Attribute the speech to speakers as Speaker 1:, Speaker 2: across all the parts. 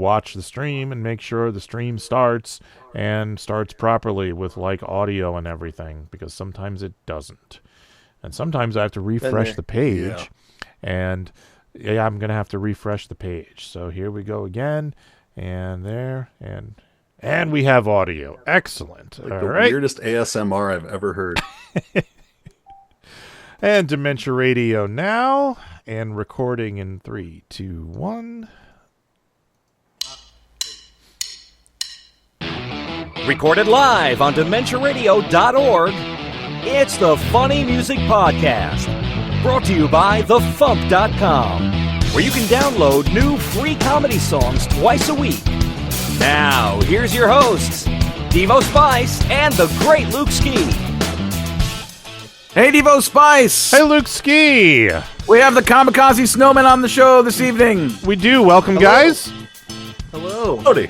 Speaker 1: watch the stream and make sure the stream starts and starts properly with like audio and everything, because sometimes it doesn't. And sometimes I have to refresh the page, and I'm going to have to refresh the page. So here we go again, and there, and we have audio. Excellent.
Speaker 2: Like the weirdest ASMR I've ever heard.
Speaker 1: And Dementia Radio now, and recording in 3, 2, 1.
Speaker 3: Recorded live on DementiaRadio.org, it's the Funny Music Podcast. Brought to you by FuMP.com, where you can download new free comedy songs twice a week. Now, here's your hosts, Devo Spice and the great Luke Ski.
Speaker 4: Hey, Devo Spice!
Speaker 1: Hey, Luke Ski!
Speaker 4: We have the Kamikaze Snowmen on the show this evening.
Speaker 1: We do. Welcome, guys.
Speaker 2: Hello. Howdy.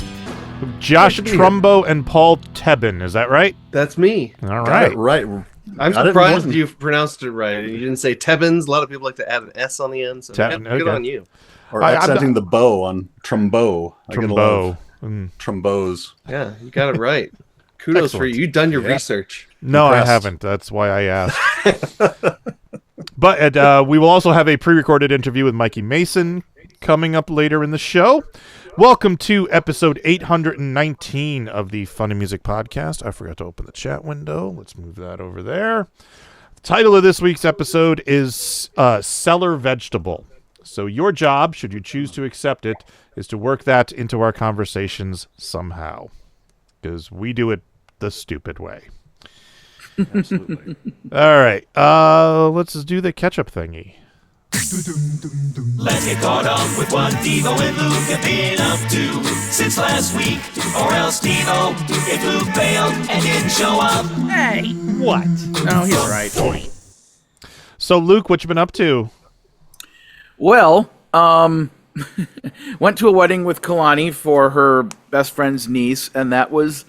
Speaker 1: Josh Trumbo and Paul Tebben. Is that right?
Speaker 5: That's me.
Speaker 1: All right.
Speaker 2: Got it right.
Speaker 5: I'm surprised you pronounced it right. You didn't say Tebbins. A lot of people like to add an S on the end. So good on you.
Speaker 2: Or accenting the bow on trumbo.
Speaker 1: Trumbo.
Speaker 2: Trumbos.
Speaker 5: Yeah, you got it right. Kudos for you. You've done your research.
Speaker 1: No, I haven't. That's why I asked. But we will also have a pre-recorded interview with Mikey Mason coming up later in the show. Welcome to episode 819 of the Funny Music Podcast. I forgot to open the chat window. Let's move that over there. The title of this week's episode is Cellar Vegetable. So your job, should you choose to accept it, is to work that into our conversations somehow. Because we do it the stupid way.
Speaker 2: Absolutely.
Speaker 1: All right. Let's do the catch-up thingy.
Speaker 6: Let's get caught up with what Devo and Luke have been up to since last week. Or else Devo, if Luke bailed and didn't show up.
Speaker 3: Hey, what?
Speaker 4: No, he's right.
Speaker 1: So, Luke, what you been up to?
Speaker 4: Well, went to a wedding with Kalani for her best friend's niece, and that was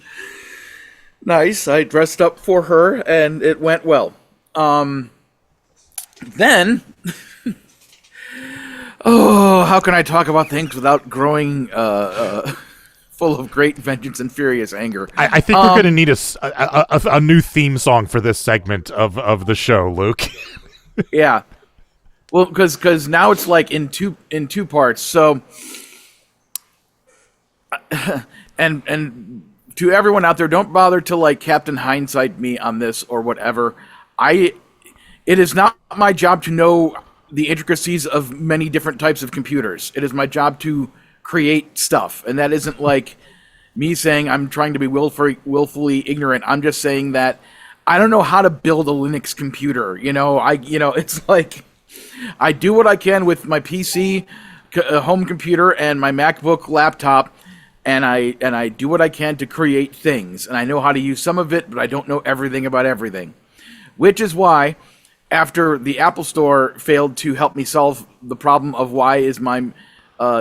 Speaker 4: nice. I dressed up for her, and it went well. Then... how can I talk about things without growing full of great vengeance and furious anger?
Speaker 1: I think we're going to need a new theme song for this segment of the show, Luke.
Speaker 4: Yeah. Well, because now it's like in two parts. So, and to everyone out there, don't bother to like Captain Hindsight me on this or whatever. It is not my job to know the intricacies of many different types of computers. It is my job to create stuff, and that isn't like me saying I'm trying to be willfully ignorant. I'm just saying that I don't know how to build a Linux computer. It's like I do what I can with my PC, home computer, and my MacBook laptop, and I do what I can to create things, and I know how to use some of it, but I don't know everything about everything, which is why, after the Apple Store failed to help me solve the problem of why is my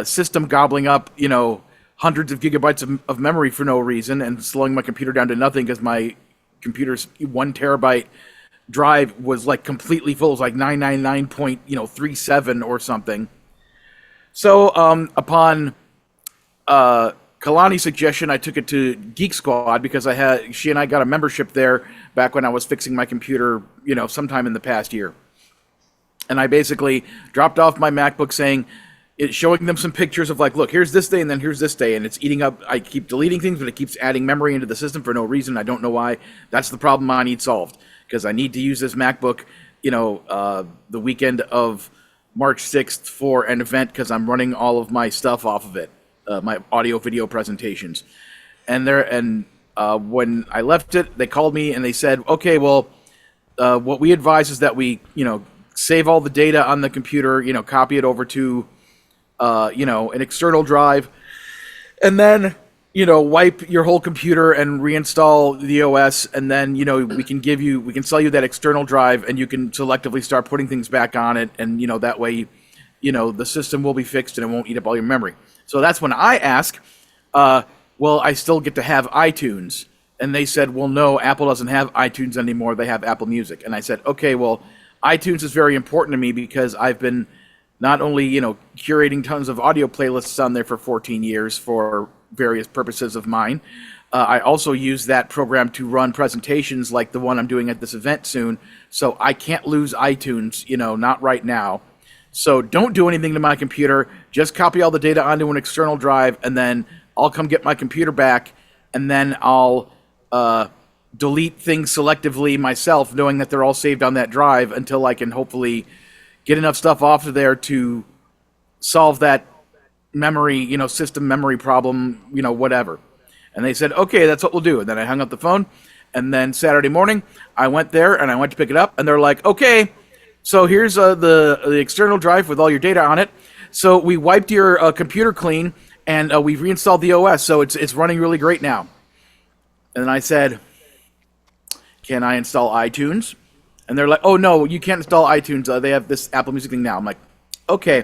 Speaker 4: system gobbling up, hundreds of gigabytes of memory for no reason and slowing my computer down to nothing because my computer's 1 terabyte drive was like completely full. It was like 999.37 or something. So upon Kalani's suggestion, I took it to Geek Squad because she and I got a membership there back when I was fixing my computer, sometime in the past year. And I basically dropped off my MacBook showing them some pictures of like, look, here's this day and then here's this day, and it's eating up. I keep deleting things, but it keeps adding memory into the system for no reason. I don't know why. That's the problem I need solved, because I need to use this MacBook, the weekend of March 6th for an event, because I'm running all of my stuff off of it. My audio video presentations, and when I left it, they called me and they said, okay, well, what we advise is that we, save all the data on the computer, copy it over to, an external drive, and then, wipe your whole computer and reinstall the OS, and then, we can sell you that external drive, and you can selectively start putting things back on it, and, that way, the system will be fixed and it won't eat up all your memory. So that's when I ask, well, I still get to have iTunes. And they said, well, no, Apple doesn't have iTunes anymore. They have Apple Music. And I said, okay, well, iTunes is very important to me because I've been not only, curating tons of audio playlists on there for 14 years for various purposes of mine, I also use that program to run presentations like the one I'm doing at this event soon. So I can't lose iTunes, not right now. So don't do anything to my computer. Just copy all the data onto an external drive, and then I'll come get my computer back, and then I'll delete things selectively myself, knowing that they're all saved on that drive until I can hopefully get enough stuff off of there to solve that memory, system memory problem, whatever. And they said, okay, that's what we'll do. And then I hung up the phone. And then Saturday morning, I went there and I went to pick it up. And they're like, okay, so here's the external drive with all your data on it. So we wiped your computer clean and we've reinstalled the OS. So it's running really great now. And then I said, can I install iTunes? And they're like, oh, no, you can't install iTunes. They have this Apple Music thing now. I'm like, okay.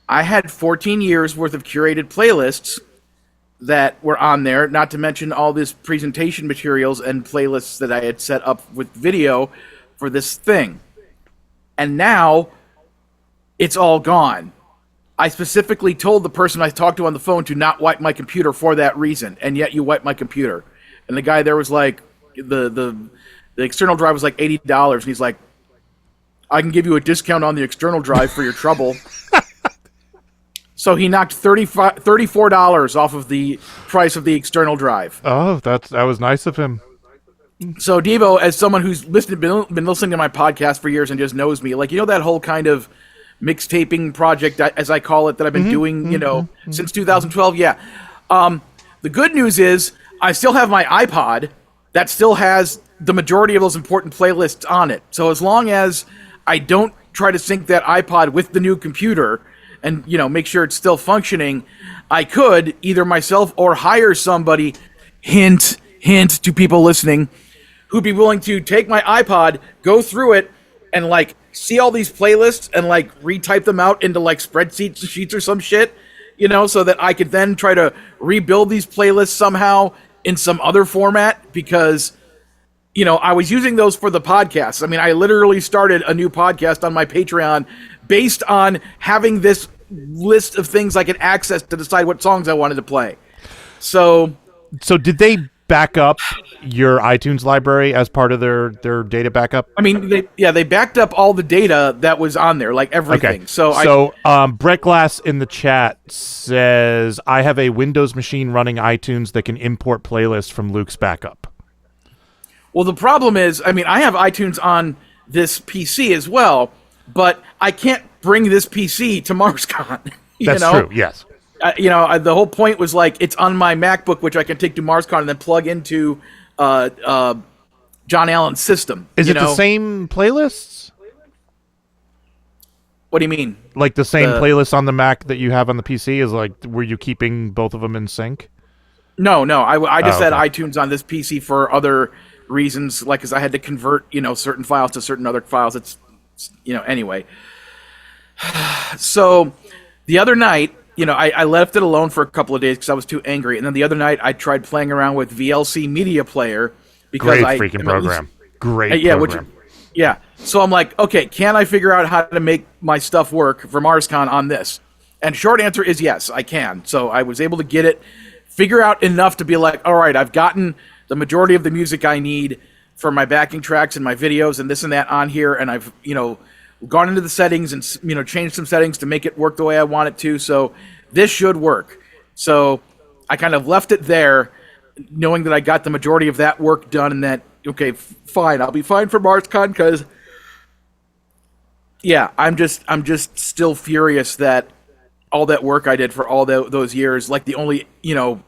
Speaker 4: I had 14 years worth of curated playlists that were on there, not to mention all this presentation materials and playlists that I had set up with video for this thing. And now it's all gone. I specifically told the person I talked to on the phone to not wipe my computer for that reason, and yet you wiped my computer. And the guy there was like, the external drive was like $80, and he's like, I can give you a discount on the external drive for your trouble. So he knocked $34 off of the price of the external drive.
Speaker 1: Oh, that was nice of him.
Speaker 4: So Devo, as someone who's been listening to my podcast for years and just knows me, like, that whole kind of mixtaping project, as I call it, that I've been doing, since 2012. Yeah. The good news is I still have my iPod that still has the majority of those important playlists on it. So as long as I don't try to sync that iPod with the new computer and, make sure it's still functioning, I could either myself or hire somebody, hint to people listening, who'd be willing to take my iPod, go through it, and, like, see all these playlists and, like, retype them out into, like, spreadsheets sheets or some shit, so that I could then try to rebuild these playlists somehow in some other format, because, I was using those for the podcast. I mean, I literally started a new podcast on my Patreon based on having this list of things I could access to decide what songs I wanted to play. So did they back up your iTunes library as part of their data backup? I mean, they backed up all the data that was on there, like everything.
Speaker 1: Okay. So Brett Glass in the chat says, I have a Windows machine running iTunes that can import playlists from Luke's backup.
Speaker 4: Well, the problem is, I mean, I have iTunes on this PC as well, but I can't bring this PC to MarsCon.
Speaker 1: That's true, yes.
Speaker 4: The whole point was, like, it's on my MacBook, which I can take to MarsCon and then plug into John Allen's system.
Speaker 1: Is it the same playlists?
Speaker 4: What do you mean?
Speaker 1: Like the same playlists on the Mac that you have on the PC? Is like, were you keeping both of them in sync? No.
Speaker 4: I just had iTunes on this PC for other reasons, like, because I had to convert, certain files to certain other files. It's, anyway. So the other night, I left it alone for a couple of days because I was too angry. And then the other night, I tried playing around with VLC Media Player because
Speaker 1: Great freaking program. Great program.
Speaker 4: So I'm like, okay, can I figure out how to make my stuff work for MarsCon on this? And short answer is yes, I can. So I was able to get it, figure out enough to be like, all right, I've gotten the majority of the music I need for my backing tracks and my videos and this and that on here, and I've, gone into the settings and, changed some settings to make it work the way I want it to, so this should work. So I kind of left it there, knowing that I got the majority of that work done, and that, okay, fine, I'll be fine for MarsCon, because, yeah, I'm just still furious that all that work I did for all those years, like, the only,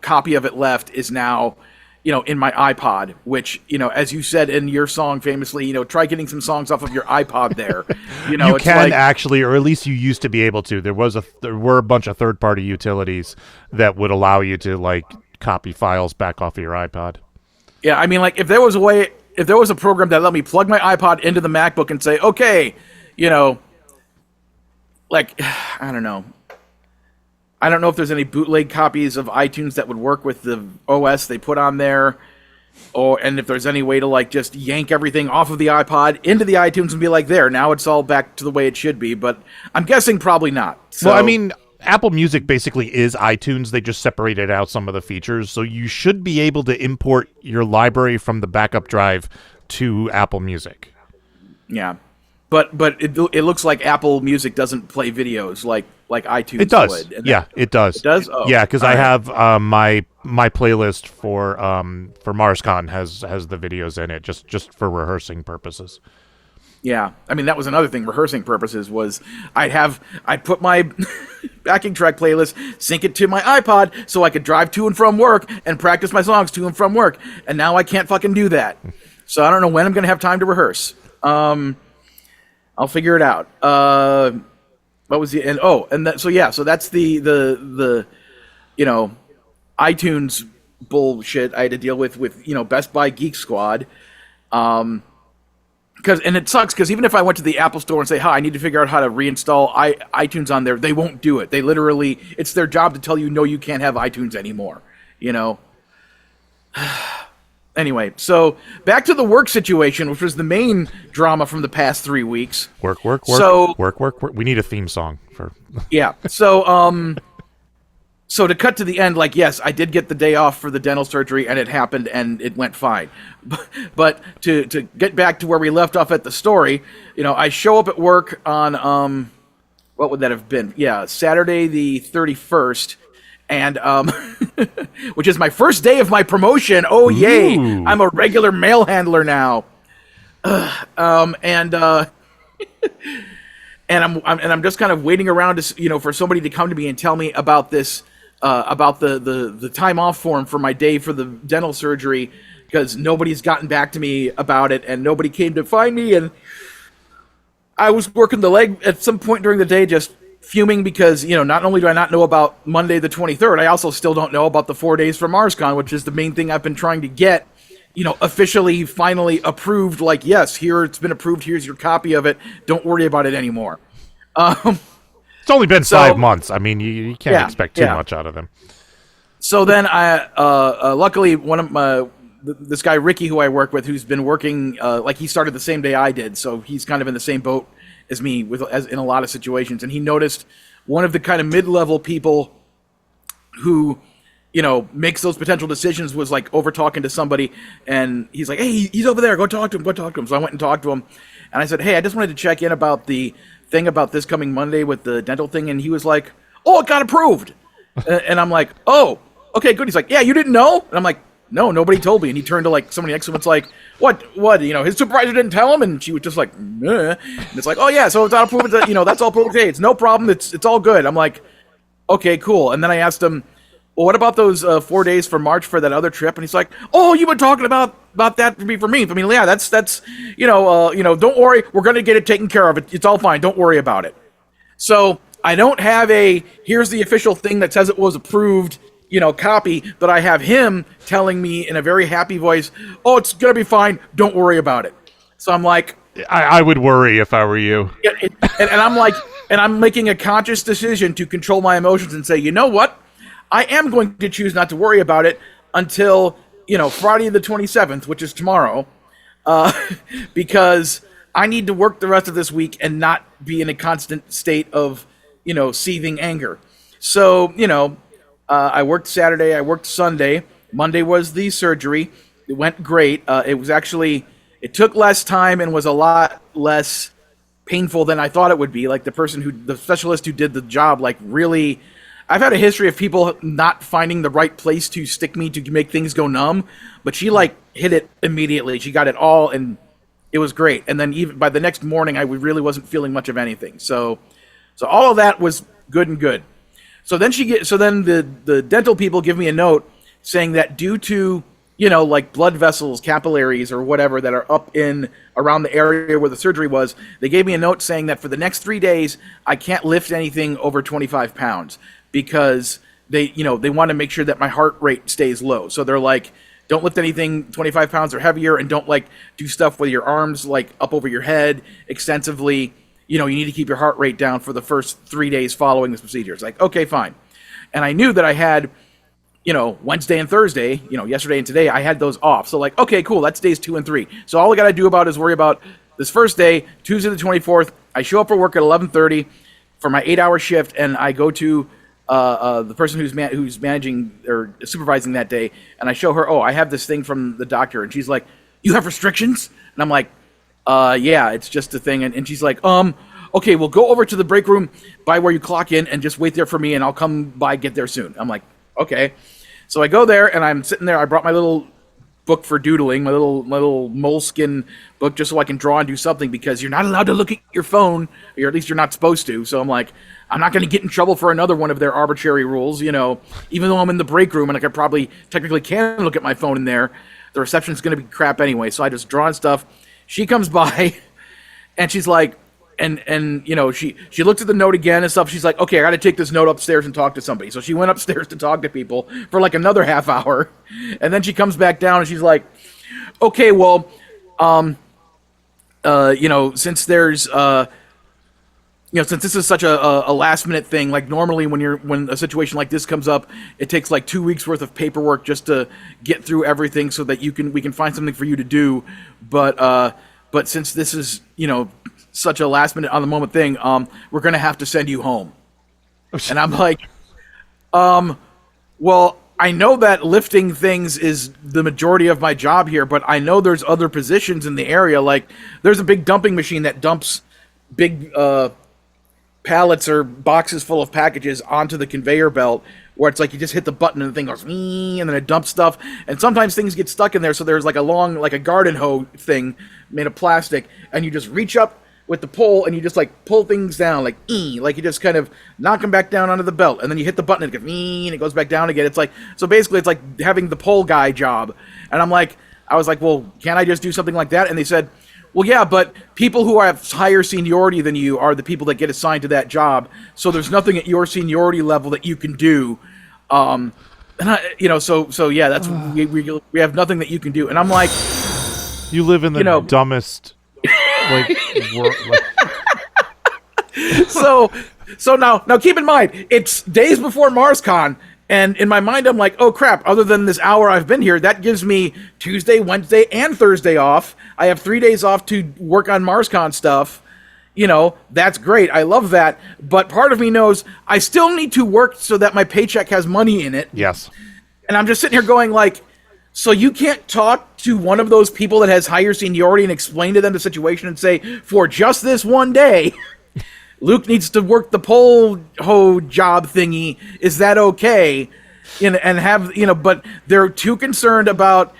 Speaker 4: copy of it left is now, in my iPod, which, as you said in your song famously, try getting some songs off of your iPod there.
Speaker 1: You can actually, or at least you used to be able to. There were a bunch of third-party utilities that would allow you to, like, copy files back off of your iPod.
Speaker 4: Yeah, I mean, like, if there was a program that let me plug my iPod into the MacBook and say, okay, like, I don't know. I don't know if there's any bootleg copies of iTunes that would work with the OS they put on there. and if there's any way to like just yank everything off of the iPod into the iTunes and be like, there, now it's all back to the way it should be. But I'm guessing probably not. So,
Speaker 1: well, I mean, Apple Music basically is iTunes. They just separated out some of the features. So you should be able to import your library from the backup drive to Apple Music.
Speaker 4: Yeah. But it looks like Apple Music doesn't play videos like iTunes
Speaker 1: it does.
Speaker 4: would. And
Speaker 1: yeah, it does.
Speaker 4: It does? Oh,
Speaker 1: yeah, because I
Speaker 4: right.
Speaker 1: have my playlist for MarsCon has the videos in it just for rehearsing purposes.
Speaker 4: Yeah, I mean that was another thing. Rehearsing purposes was I'd put my backing track playlist, sync it to my iPod, so I could drive to and from work and practice my songs to and from work. And now I can't fucking do that. So I don't know when I'm gonna have time to rehearse. I'll figure it out. What was the so that's the iTunes bullshit I had to deal with Best Buy Geek Squad. And it sucks because even if I went to the Apple Store and say, "Hi, I need to figure out how to reinstall iTunes on there," they won't do it. They literally, it's their job to tell you, "No, you can't have iTunes anymore." Anyway, so back to the work situation, which was the main drama from the past 3 weeks.
Speaker 1: Work.
Speaker 4: So,
Speaker 1: work. We need a theme song for.
Speaker 4: Yeah. So to cut to the end, like, yes, I did get the day off for the dental surgery, and it happened, and it went fine. But to get back to where we left off at the story, I show up at work on, what would that have been? Yeah, Saturday the 31st, and which is my first day of my promotion. Oh, yay!
Speaker 1: Ooh.
Speaker 4: I'm a regular mail handler now. And I'm just kind of waiting around to for somebody to come to me and tell me about this. About the time off form for my day for the dental surgery, because nobody's gotten back to me about it and nobody came to find me, and I was working the leg at some point during the day just fuming because not only do I not know about Monday the 23rd, I also still don't know about the 4 days for MarsCon, which is the main thing I've been trying to get officially finally approved. Like, yes, here it's been approved, here's your copy of it, don't worry about it anymore.
Speaker 1: It's only been 5 months. I mean, you can't expect too much out of them.
Speaker 4: So then I, luckily, one of this guy Ricky, who I work with, who's been working, he started the same day I did, so he's kind of in the same boat as me as in a lot of situations, and he noticed one of the kind of mid-level people who, makes those potential decisions was like over talking to somebody, and he's like, "Hey, he's over there. Go talk to him. So I went and talked to him, and I said, "Hey, I just wanted to check in about the thing about this coming Monday with the dental thing," and he was like, "Oh, it got approved." And I'm like, "Oh, okay, good." He's like, "Yeah, you didn't know?" And I'm like, "No, nobody told me." And he turned to like somebody next to him. It's like, what? His supervisor didn't tell him, and she was just like, "Meh." And it's like, "Oh yeah, so it's all approved. That's all approved. Hey, it's no problem. It's all good." I'm like, "Okay, cool." And then I asked him, "Well, what about those 4 days for March for that other trip?" And he's like, "Oh, you've been talking about that for me. I mean, yeah, that's don't worry, we're gonna get it taken care of. It's all fine. Don't worry about it." So I don't have here's the official thing that says it was approved, copy, but I have him telling me in a very happy voice, "Oh, it's gonna be fine. Don't worry about it." So I'm like,
Speaker 1: I would worry if I were you.
Speaker 4: And I'm like, and I'm making a conscious decision to control my emotions and say, you know what? I am going to choose not to worry about it until, Friday the 27th, which is tomorrow, because I need to work the rest of this week and not be in a constant state of, seething anger. So, I worked Saturday, I worked Sunday. Monday was the surgery. It went great. It took less time and was a lot less painful than I thought it would be. Like the specialist who did the job, really... I've had a history of people not finding the right place to stick me to make things go numb, but she hit it immediately. She got it all, and it was great. And then even by the next morning, I really wasn't feeling much of anything. So all of that was good and good. So then the dental people give me a note saying that due to blood vessels, capillaries, or whatever that are up in around the area where the surgery was, they gave me a note saying that for the next 3 days I can't lift anything over 25 pounds. Because they want to make sure that my heart rate stays low. So they're like, don't lift anything 25 pounds or heavier, and don't do stuff with your arms up over your head extensively. You need to keep your heart rate down for the first 3 days following this procedure. It's like, okay, fine. And I knew that I had Wednesday and Thursday, yesterday and today, I had those off. So like, okay, cool, that's days 2 and 3. So all I got to do about is worry about this first day, Tuesday the 24th. I show up for work at 11:30 for my 8-hour shift, and I go to the person who's managing or supervising that day, and I show her, I have this thing from the doctor, and she's like, you have restrictions? And I'm like, yeah, it's just a thing. And she's like, okay, well, go over to the break room by where you clock in and just wait there for me, and I'll come by, get there soon. I'm like, okay. So I go there, and I'm sitting there. I brought my little book for doodling, my little moleskin book, just so I can draw and do something, because you're not allowed to look at your phone, or at least you're not supposed to. So I'm like, I'm not going to get in trouble for another one of their arbitrary rules, even though I'm in the break room and I probably technically can look at my phone in there. The reception's going to be crap anyway. So I just draw and stuff. She comes by, and she's like, and she looked at the note again and stuff. She's like, okay, I got to take this note upstairs and talk to somebody. So she went upstairs to talk to people for like another half hour, and then she comes back down and she's like, okay, well, since there's since this is such a last minute thing, like normally when a situation like this comes up, it takes like 2 weeks worth of paperwork just to get through everything so that we can find something for you to do. But since this is, such a last minute on the moment thing, we're going to have to send you home. And I'm like, well, I know that lifting things is the majority of my job here, but I know there's other positions in the area. Like there's a big dumping machine that dumps big, pallets or boxes full of packages onto the conveyor belt, where it's like you just hit the button and the thing goes, and then it dumps stuff. And sometimes things get stuck in there, so there's like a garden hoe thing made of plastic, and you just reach up with the pole and you just like pull things down, like you just kind of knock them back down onto the belt, and then you hit the button and it goes, and it goes back down again. It's like, so basically it's like having the pole guy job. And I was like, well, can't I just do something like that? And they said, well, yeah, but people who have higher seniority than you are the people that get assigned to that job. So there's nothing at your seniority level that you can do. And so yeah, that's we have nothing that you can do. And I'm like,
Speaker 1: you live in the dumbest world.
Speaker 4: So now keep in mind, it's days before MarsCon. And in my mind, I'm like, oh, crap, other than this hour I've been here, that gives me Tuesday, Wednesday, and Thursday off. I have 3 days off to work on MarsCon stuff. That's great. I love that. But part of me knows I still need to work so that my paycheck has money in it.
Speaker 1: Yes.
Speaker 4: And I'm just sitting here going like, so you can't talk to one of those people that has higher seniority and explain to them the situation and say, for just this one day, Luke needs to work the pole hoe job thingy. Is that okay? And have, but they're too concerned about,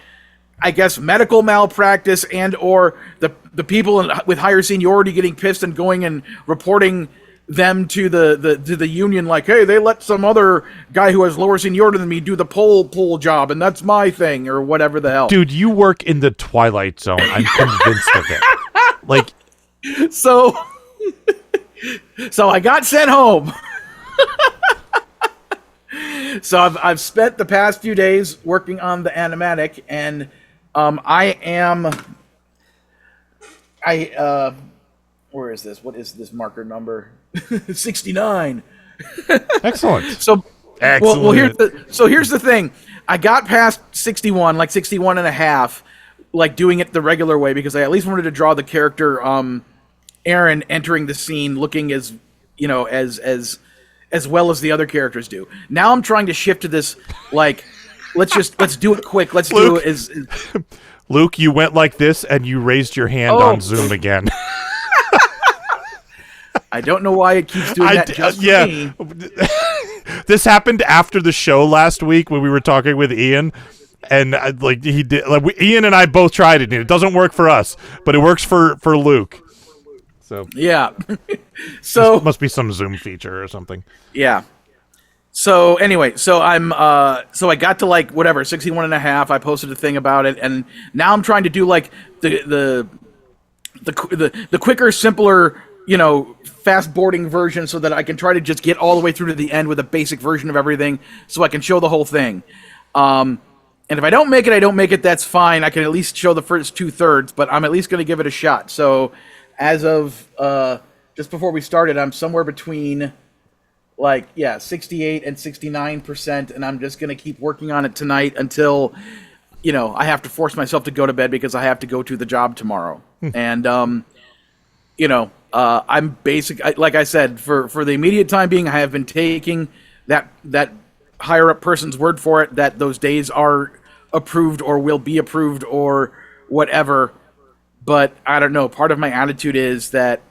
Speaker 4: I guess, medical malpractice and or the people with higher seniority getting pissed and going and reporting them to the union, like, hey, they let some other guy who has lower seniority than me do the pole job, and that's my thing, or whatever the hell.
Speaker 1: Dude, you work in the Twilight Zone. I'm convinced of it. Like,
Speaker 4: so I got sent home. So I've spent the past few days working on the animatic, and where is this? What is this marker number? 69.
Speaker 1: Excellent.
Speaker 4: So
Speaker 1: excellent.
Speaker 4: Well, here's the thing. I got past 61, like 61 and a half, like doing it the regular way, because I at least wanted to draw the character Aaron entering the scene looking as well as the other characters do. Now I'm trying to shift to this, like, let's do it quick. Let's do it as
Speaker 1: Luke, you went like this and you raised your hand on Zoom again.
Speaker 4: I don't know why it keeps doing that just for me.
Speaker 1: This happened after the show last week when we were talking with Ian, and Ian and I both tried it, and it doesn't work for us, but it works for Luke. So
Speaker 4: yeah. So
Speaker 1: must be some Zoom feature or something.
Speaker 4: Yeah. So anyway, so I got to like whatever 61 and a half. I posted a thing about it, and now I'm trying to do like the quicker, simpler, fast boarding version, so that I can try to just get all the way through to the end with a basic version of everything, so I can show the whole thing. And if I don't make it, I don't make it. That's fine. I can at least show the first 2/3, but I'm at least going to give it a shot. So as of just before we started, I'm somewhere between like 68 and 69%, and I'm just gonna keep working on it tonight until I have to force myself to go to bed because I have to go to the job tomorrow. And I'm like I said, for the immediate time being, I have been taking that higher up person's word for it that those days are approved or will be approved or whatever. But I don't know. Part of my attitude is that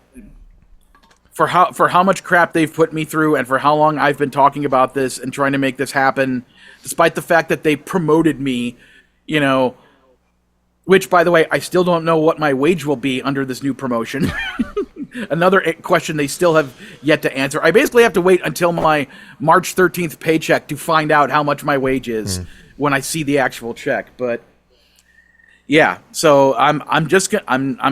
Speaker 4: for how much crap they've put me through and for how long I've been talking about this and trying to make this happen, despite the fact that they promoted me, which, by the way, I still don't know what my wage will be under this new promotion. Another question they still have yet to answer. I basically have to wait until my March 13th paycheck to find out how much my wage is when I see the actual check. But yeah, so I'm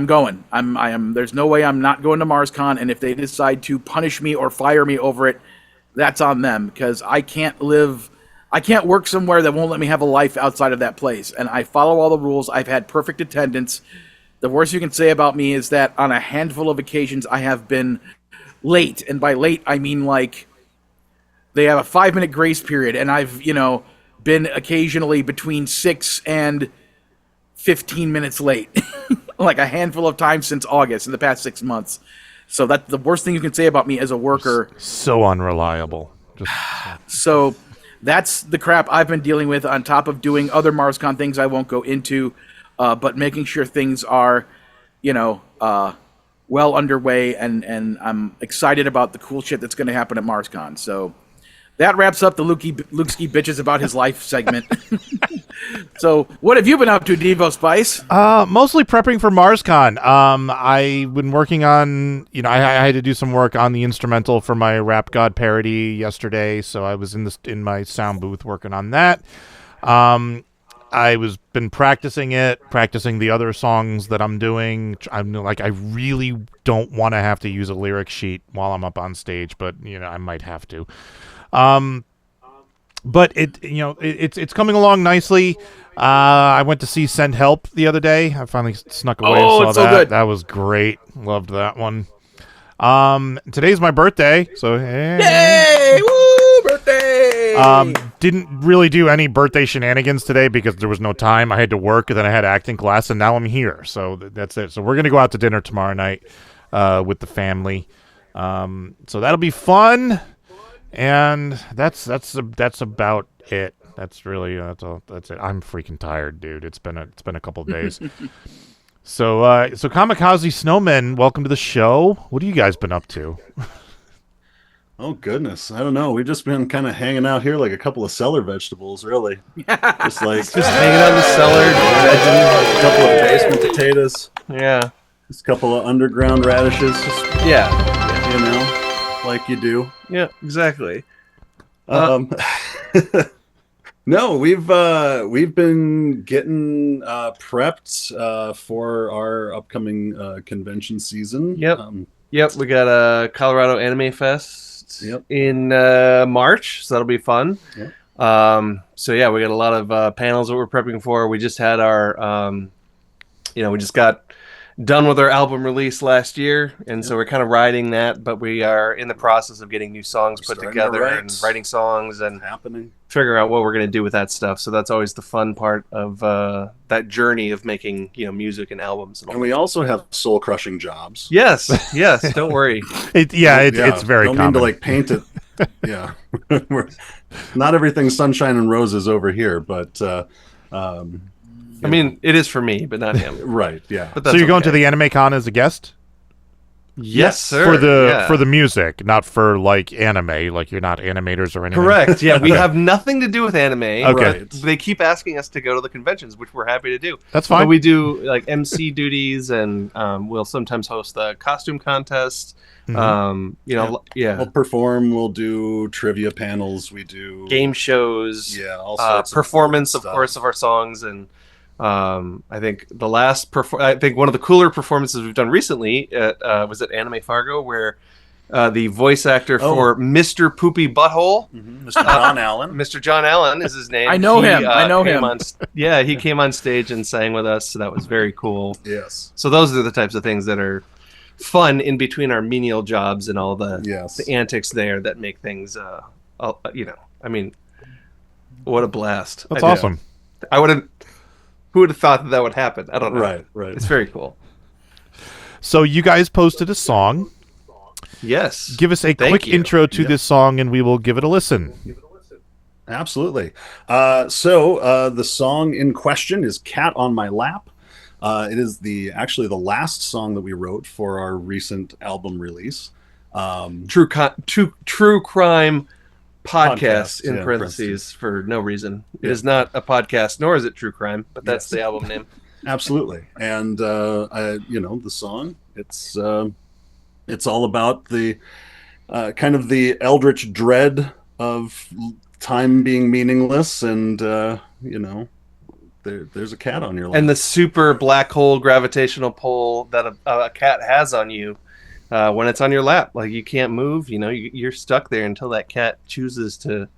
Speaker 4: going. I am. There's no way I'm not going to MarsCon. And if they decide to punish me or fire me over it, that's on them, because I can't work somewhere that won't let me have a life outside of that place. And I follow all the rules. I've had perfect attendance. The worst you can say about me is that on a handful of occasions I have been late. And by late, I mean like they have a 5-minute grace period. And I've, been occasionally between 6 and 15 minutes late. Like a handful of times since August in the past 6 months. So that's the worst thing you can say about me as a worker.
Speaker 1: So unreliable.
Speaker 4: So that's the crap I've been dealing with, on top of doing other MarsCon things I won't go into, but making sure things are, well underway, and I'm excited about the cool shit that's going to happen at MarsCon. So that wraps up the Lukeski bitches about his life segment. So what have you been up to, Devo Spice?
Speaker 1: Mostly prepping for MarsCon. I've been working on, I had to do some work on the instrumental for my Rap God parody yesterday, so I was in my sound booth working on that. I been practicing the other songs that I'm doing. I'm like, I really don't want to have to use a lyric sheet while I'm up on stage, but I might have to. But it's coming along nicely. I went to see Send Help the other day. I finally snuck away and saw
Speaker 4: it's so
Speaker 1: that.
Speaker 4: good.
Speaker 1: That was great. Loved that one. Today's my birthday, so
Speaker 4: Yay! Woo! Birthday!
Speaker 1: Didn't really do any birthday shenanigans today because there was no time. I had to work, and then I had acting class, and now I'm here. So that's it. So we're gonna go out to dinner tomorrow night with the family. So that'll be fun. And that's about it. That's really that's it. I'm freaking tired, dude. It's been a couple of days. So Kamikaze Snowmen, welcome to the show. What have you guys been up to?
Speaker 2: Oh goodness, I don't know. We've just been kind of hanging out here like a couple of cellar vegetables, really. just
Speaker 5: hanging out in the cellar,
Speaker 2: a couple of basement potatoes.
Speaker 5: Yeah,
Speaker 2: just a couple of underground radishes. Like you do.
Speaker 5: Yeah, exactly.
Speaker 2: No, we've been getting prepped for our upcoming convention season.
Speaker 5: Yep. We got Colorado Anime Fest in March, so that'll be fun.
Speaker 2: Yep.
Speaker 5: So yeah, we got a lot of panels that we're prepping for. We just had our, we just got done with our album release last year, and so we're kind of riding that, but we are in the process of getting new songs put together and writing songs and figuring out what we're going to do with that stuff. So that's always the fun part of that journey of making music and albums.
Speaker 2: And we also have soul crushing jobs.
Speaker 5: Yes, don't worry.
Speaker 1: It's very
Speaker 2: don't
Speaker 1: common.
Speaker 2: mean to like paint it. Yeah, not everything's sunshine and roses over here, but
Speaker 5: I mean, it is for me, but not him.
Speaker 2: Right, yeah.
Speaker 1: So you're going to the Anime Con as a guest?
Speaker 5: Yes, sir.
Speaker 1: For the music, not for like anime, like you're not animators or anything.
Speaker 5: Correct. Yeah, we have nothing to do with anime.
Speaker 1: Okay.
Speaker 5: But they keep asking us to go to the conventions, which we're happy to do.
Speaker 1: That's fine.
Speaker 5: But we do like MC duties, and we'll sometimes host the costume contest.
Speaker 2: We'll perform. We'll do trivia panels. We do
Speaker 5: game shows.
Speaker 2: Yeah, all sorts
Speaker 5: performance, of course, of our songs. And I think one of the cooler performances we've done recently was at Anime Fargo, where the voice actor for Mr. Poopy Butthole,
Speaker 2: Mr. John Allen.
Speaker 5: Mr. John Allen is his name.
Speaker 4: I know him.
Speaker 5: He came on stage and sang with us, so that was very cool.
Speaker 2: Yes.
Speaker 5: So those are the types of things that are fun in between our menial jobs and all the antics there that make things, I mean, what a blast.
Speaker 1: That's awesome.
Speaker 5: I wouldn't, who would have thought that would happen? I don't know.
Speaker 2: Right.
Speaker 5: It's very cool.
Speaker 1: So you guys posted a song.
Speaker 5: Yes.
Speaker 1: Give us a quick intro to this song and we will give it a listen.
Speaker 2: Absolutely. So the song in question is Cat on My Lap. It is actually the last song that we wrote for our recent album release.
Speaker 5: True crime podcast in parentheses for no reason. It is not a podcast, nor is it true crime, but that's the album name.
Speaker 2: Absolutely. And the song, it's all about the kind of the eldritch dread of time being meaningless, and there's a cat on your lap,
Speaker 5: and the super black hole gravitational pull that a cat has on you when it's on your lap. Like, you can't move. You're stuck there until that cat chooses to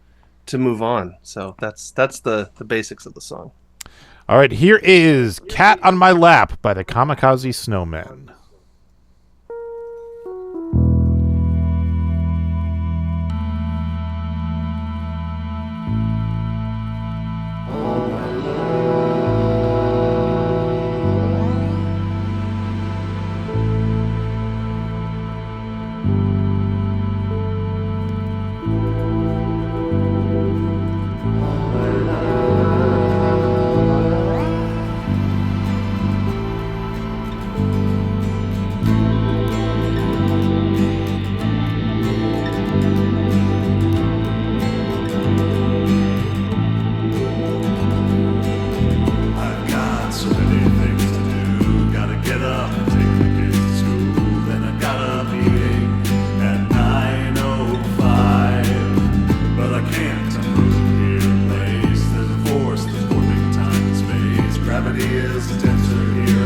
Speaker 5: move on. So that's the basics of the song.
Speaker 1: All right, here is Cat on My Lap by the Kamikaze Snowmen.
Speaker 7: To kill vermin.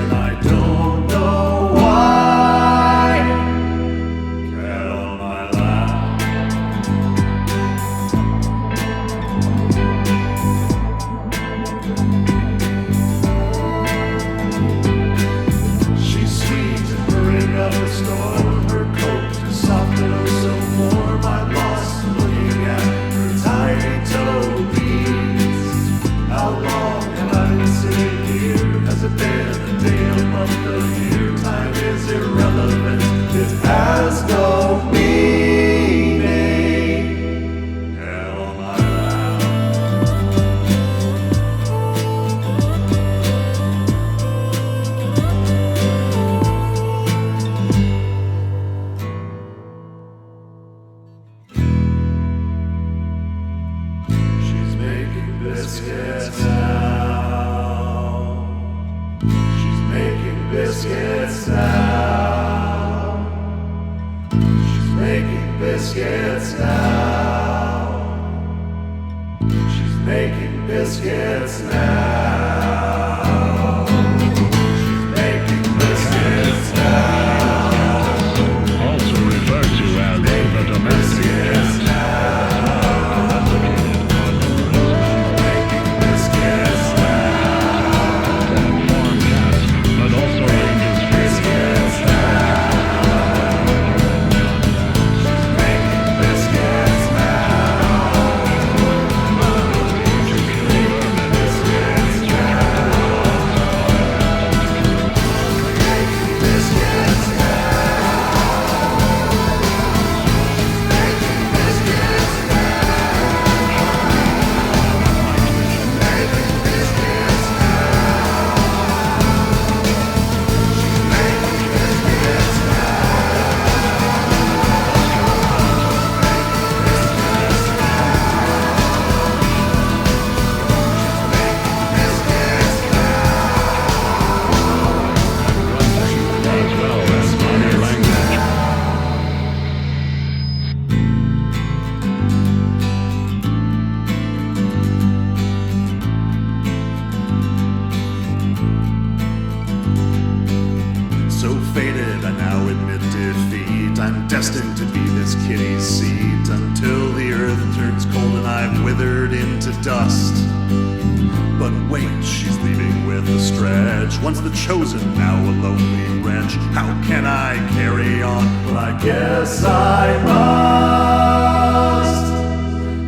Speaker 2: But wait, she's leaving with a stretch. Once the chosen, now a lonely wretch. How can I carry on? Well, I guess I must.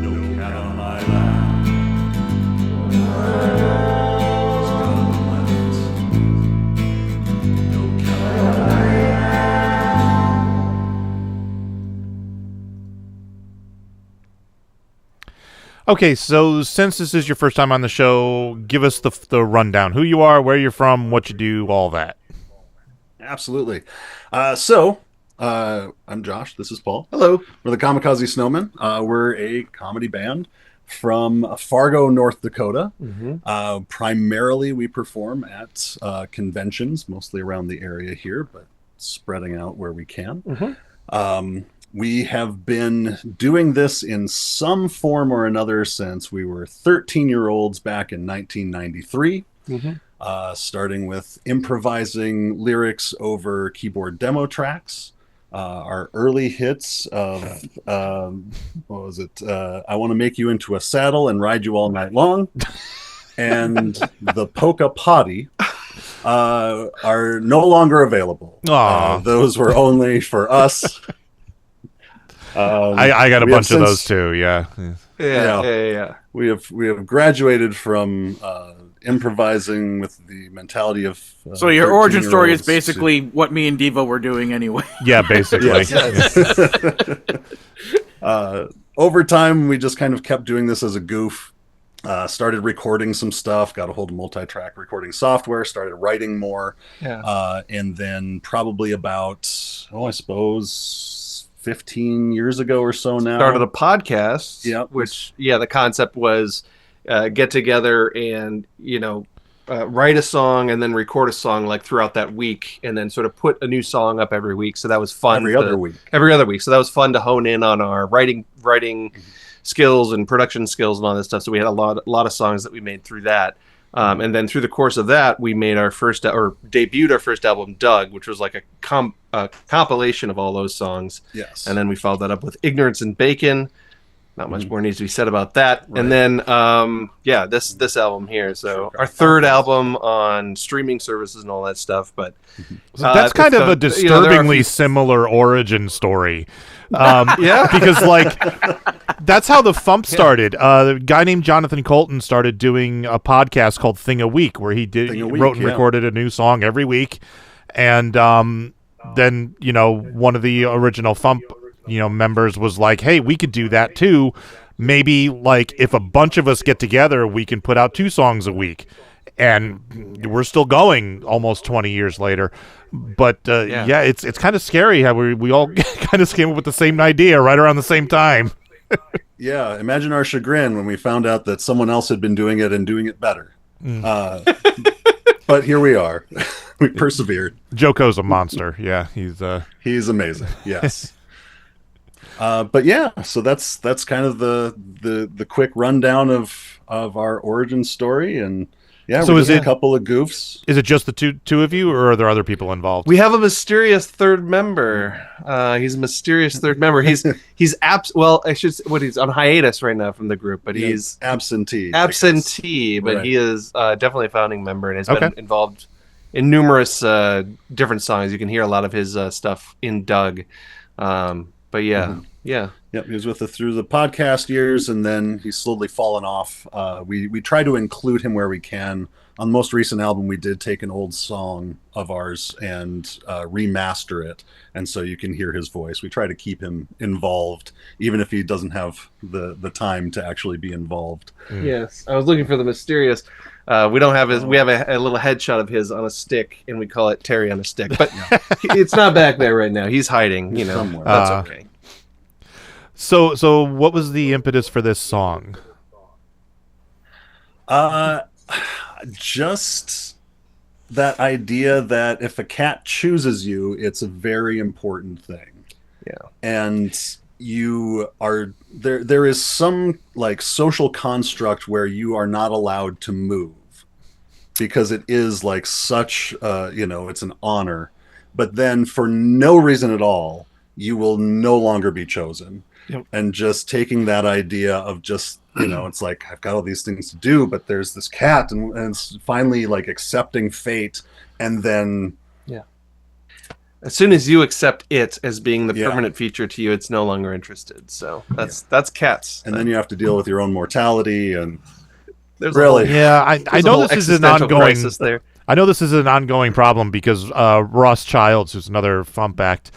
Speaker 2: No cat on my lap. No cat on my
Speaker 1: Okay, so since this is your first time on the show, give us the rundown. Who you are, where you're from, what you do, all that.
Speaker 2: Absolutely. I'm Josh. This is Paul.
Speaker 5: Hello.
Speaker 2: We're the Kamikaze Snowmen. We're a comedy band from Fargo, North Dakota. Primarily, we perform at conventions, mostly around the area here, but spreading out where we can. We have been doing this in some form or another since we were 13-year-olds back in 1993. Starting with improvising lyrics over keyboard demo tracks. Our early hits of, what was it? I Want to Make You Into a Saddle and Ride You All Night Long. And the Polka Potty are no longer available. Those were only for us.
Speaker 1: I got a bunch of those too, yeah.
Speaker 2: We have graduated from improvising with the mentality of
Speaker 4: So your origin story is
Speaker 2: 13-year-olds
Speaker 4: basically what me and Devo were doing anyway.
Speaker 1: Yeah, basically.
Speaker 2: Over time, we just kind of kept doing this as a goof. Started recording some stuff, got a hold of multi-track recording software, started writing more. And then probably about, I suppose 15 years ago or so now,
Speaker 5: Started a podcast, which, the concept was get together and, write a song and then record a song like throughout that week and then sort of put a new song up every week. So that was fun.
Speaker 2: Every other week.
Speaker 5: So that was fun to hone in on our writing skills and production skills and all that stuff. So we had a lot of songs that we made through that. And then through the course of that, we made debuted our first album, Doug, which was like a compilation of all those songs.
Speaker 2: Yes.
Speaker 5: And then we followed that up with Ignorance and Bacon. Not much more needs to be said about that.
Speaker 2: Right.
Speaker 5: And then, this album here. So our third album on streaming services and all that stuff. But
Speaker 1: that's kind of a disturbingly similar origin story. Because that's how the FuMP started. A guy named Jonathan Colton started doing a podcast called Thing a Week, where he wrote and recorded a new song every week. And then, one of the original FuMP members was like, hey, we could do that too. Maybe if a bunch of us get together, we can put out 2 songs a week. And we're still going almost 20 years later. But it's kind of scary how we all kind of came up with the same idea right around the same time.
Speaker 2: Yeah, imagine our chagrin when we found out that someone else had been doing it and doing it better. But here we are. We persevered.
Speaker 1: Joko's a monster. Yeah,
Speaker 2: he's amazing. Yes. But yeah, so that's kind of the quick rundown of our origin story, and so is it a couple of goofs?
Speaker 1: Is it just the two of you, or are there other people involved?
Speaker 5: We have a mysterious third member. He's a mysterious third member. He's he's on hiatus right now from the group, but he's
Speaker 2: absentee.
Speaker 5: But he is definitely a founding member and has been involved in numerous different songs. You can hear a lot of his stuff in Doug. But yeah.
Speaker 2: Yep, he was with us through the podcast years, and then he's slowly fallen off. We try to include him where we can. On the most recent album, we did take an old song of ours and remaster it, and so you can hear his voice. We try to keep him involved, even if he doesn't have the time to actually be involved.
Speaker 5: Yes, I was looking for the mysterious. We don't have his. We have a little headshot of his on a stick, and we call it Terry on a stick. But it's not back there right now. He's hiding. Somewhere. That's okay.
Speaker 1: So what was the impetus for this song?
Speaker 2: Just that idea that if a cat chooses you, it's a very important thing.
Speaker 5: Yeah.
Speaker 2: And you are there is some social construct where you are not allowed to move because it is such it's an honor, but then for no reason at all, you will no longer be chosen.
Speaker 5: Yep.
Speaker 2: And just taking that idea of just it's like I've got all these things to do, but there's this cat, and it's finally like accepting fate, and then
Speaker 5: as soon as you accept it as being the permanent feature to you, it's no longer interested. So that's cats.
Speaker 2: And then you have to deal with your own mortality, and
Speaker 5: there's
Speaker 2: really,
Speaker 1: I know this is an ongoing
Speaker 5: crisis there.
Speaker 1: I know this is an ongoing problem because Ross Childs, who's another FuMP act,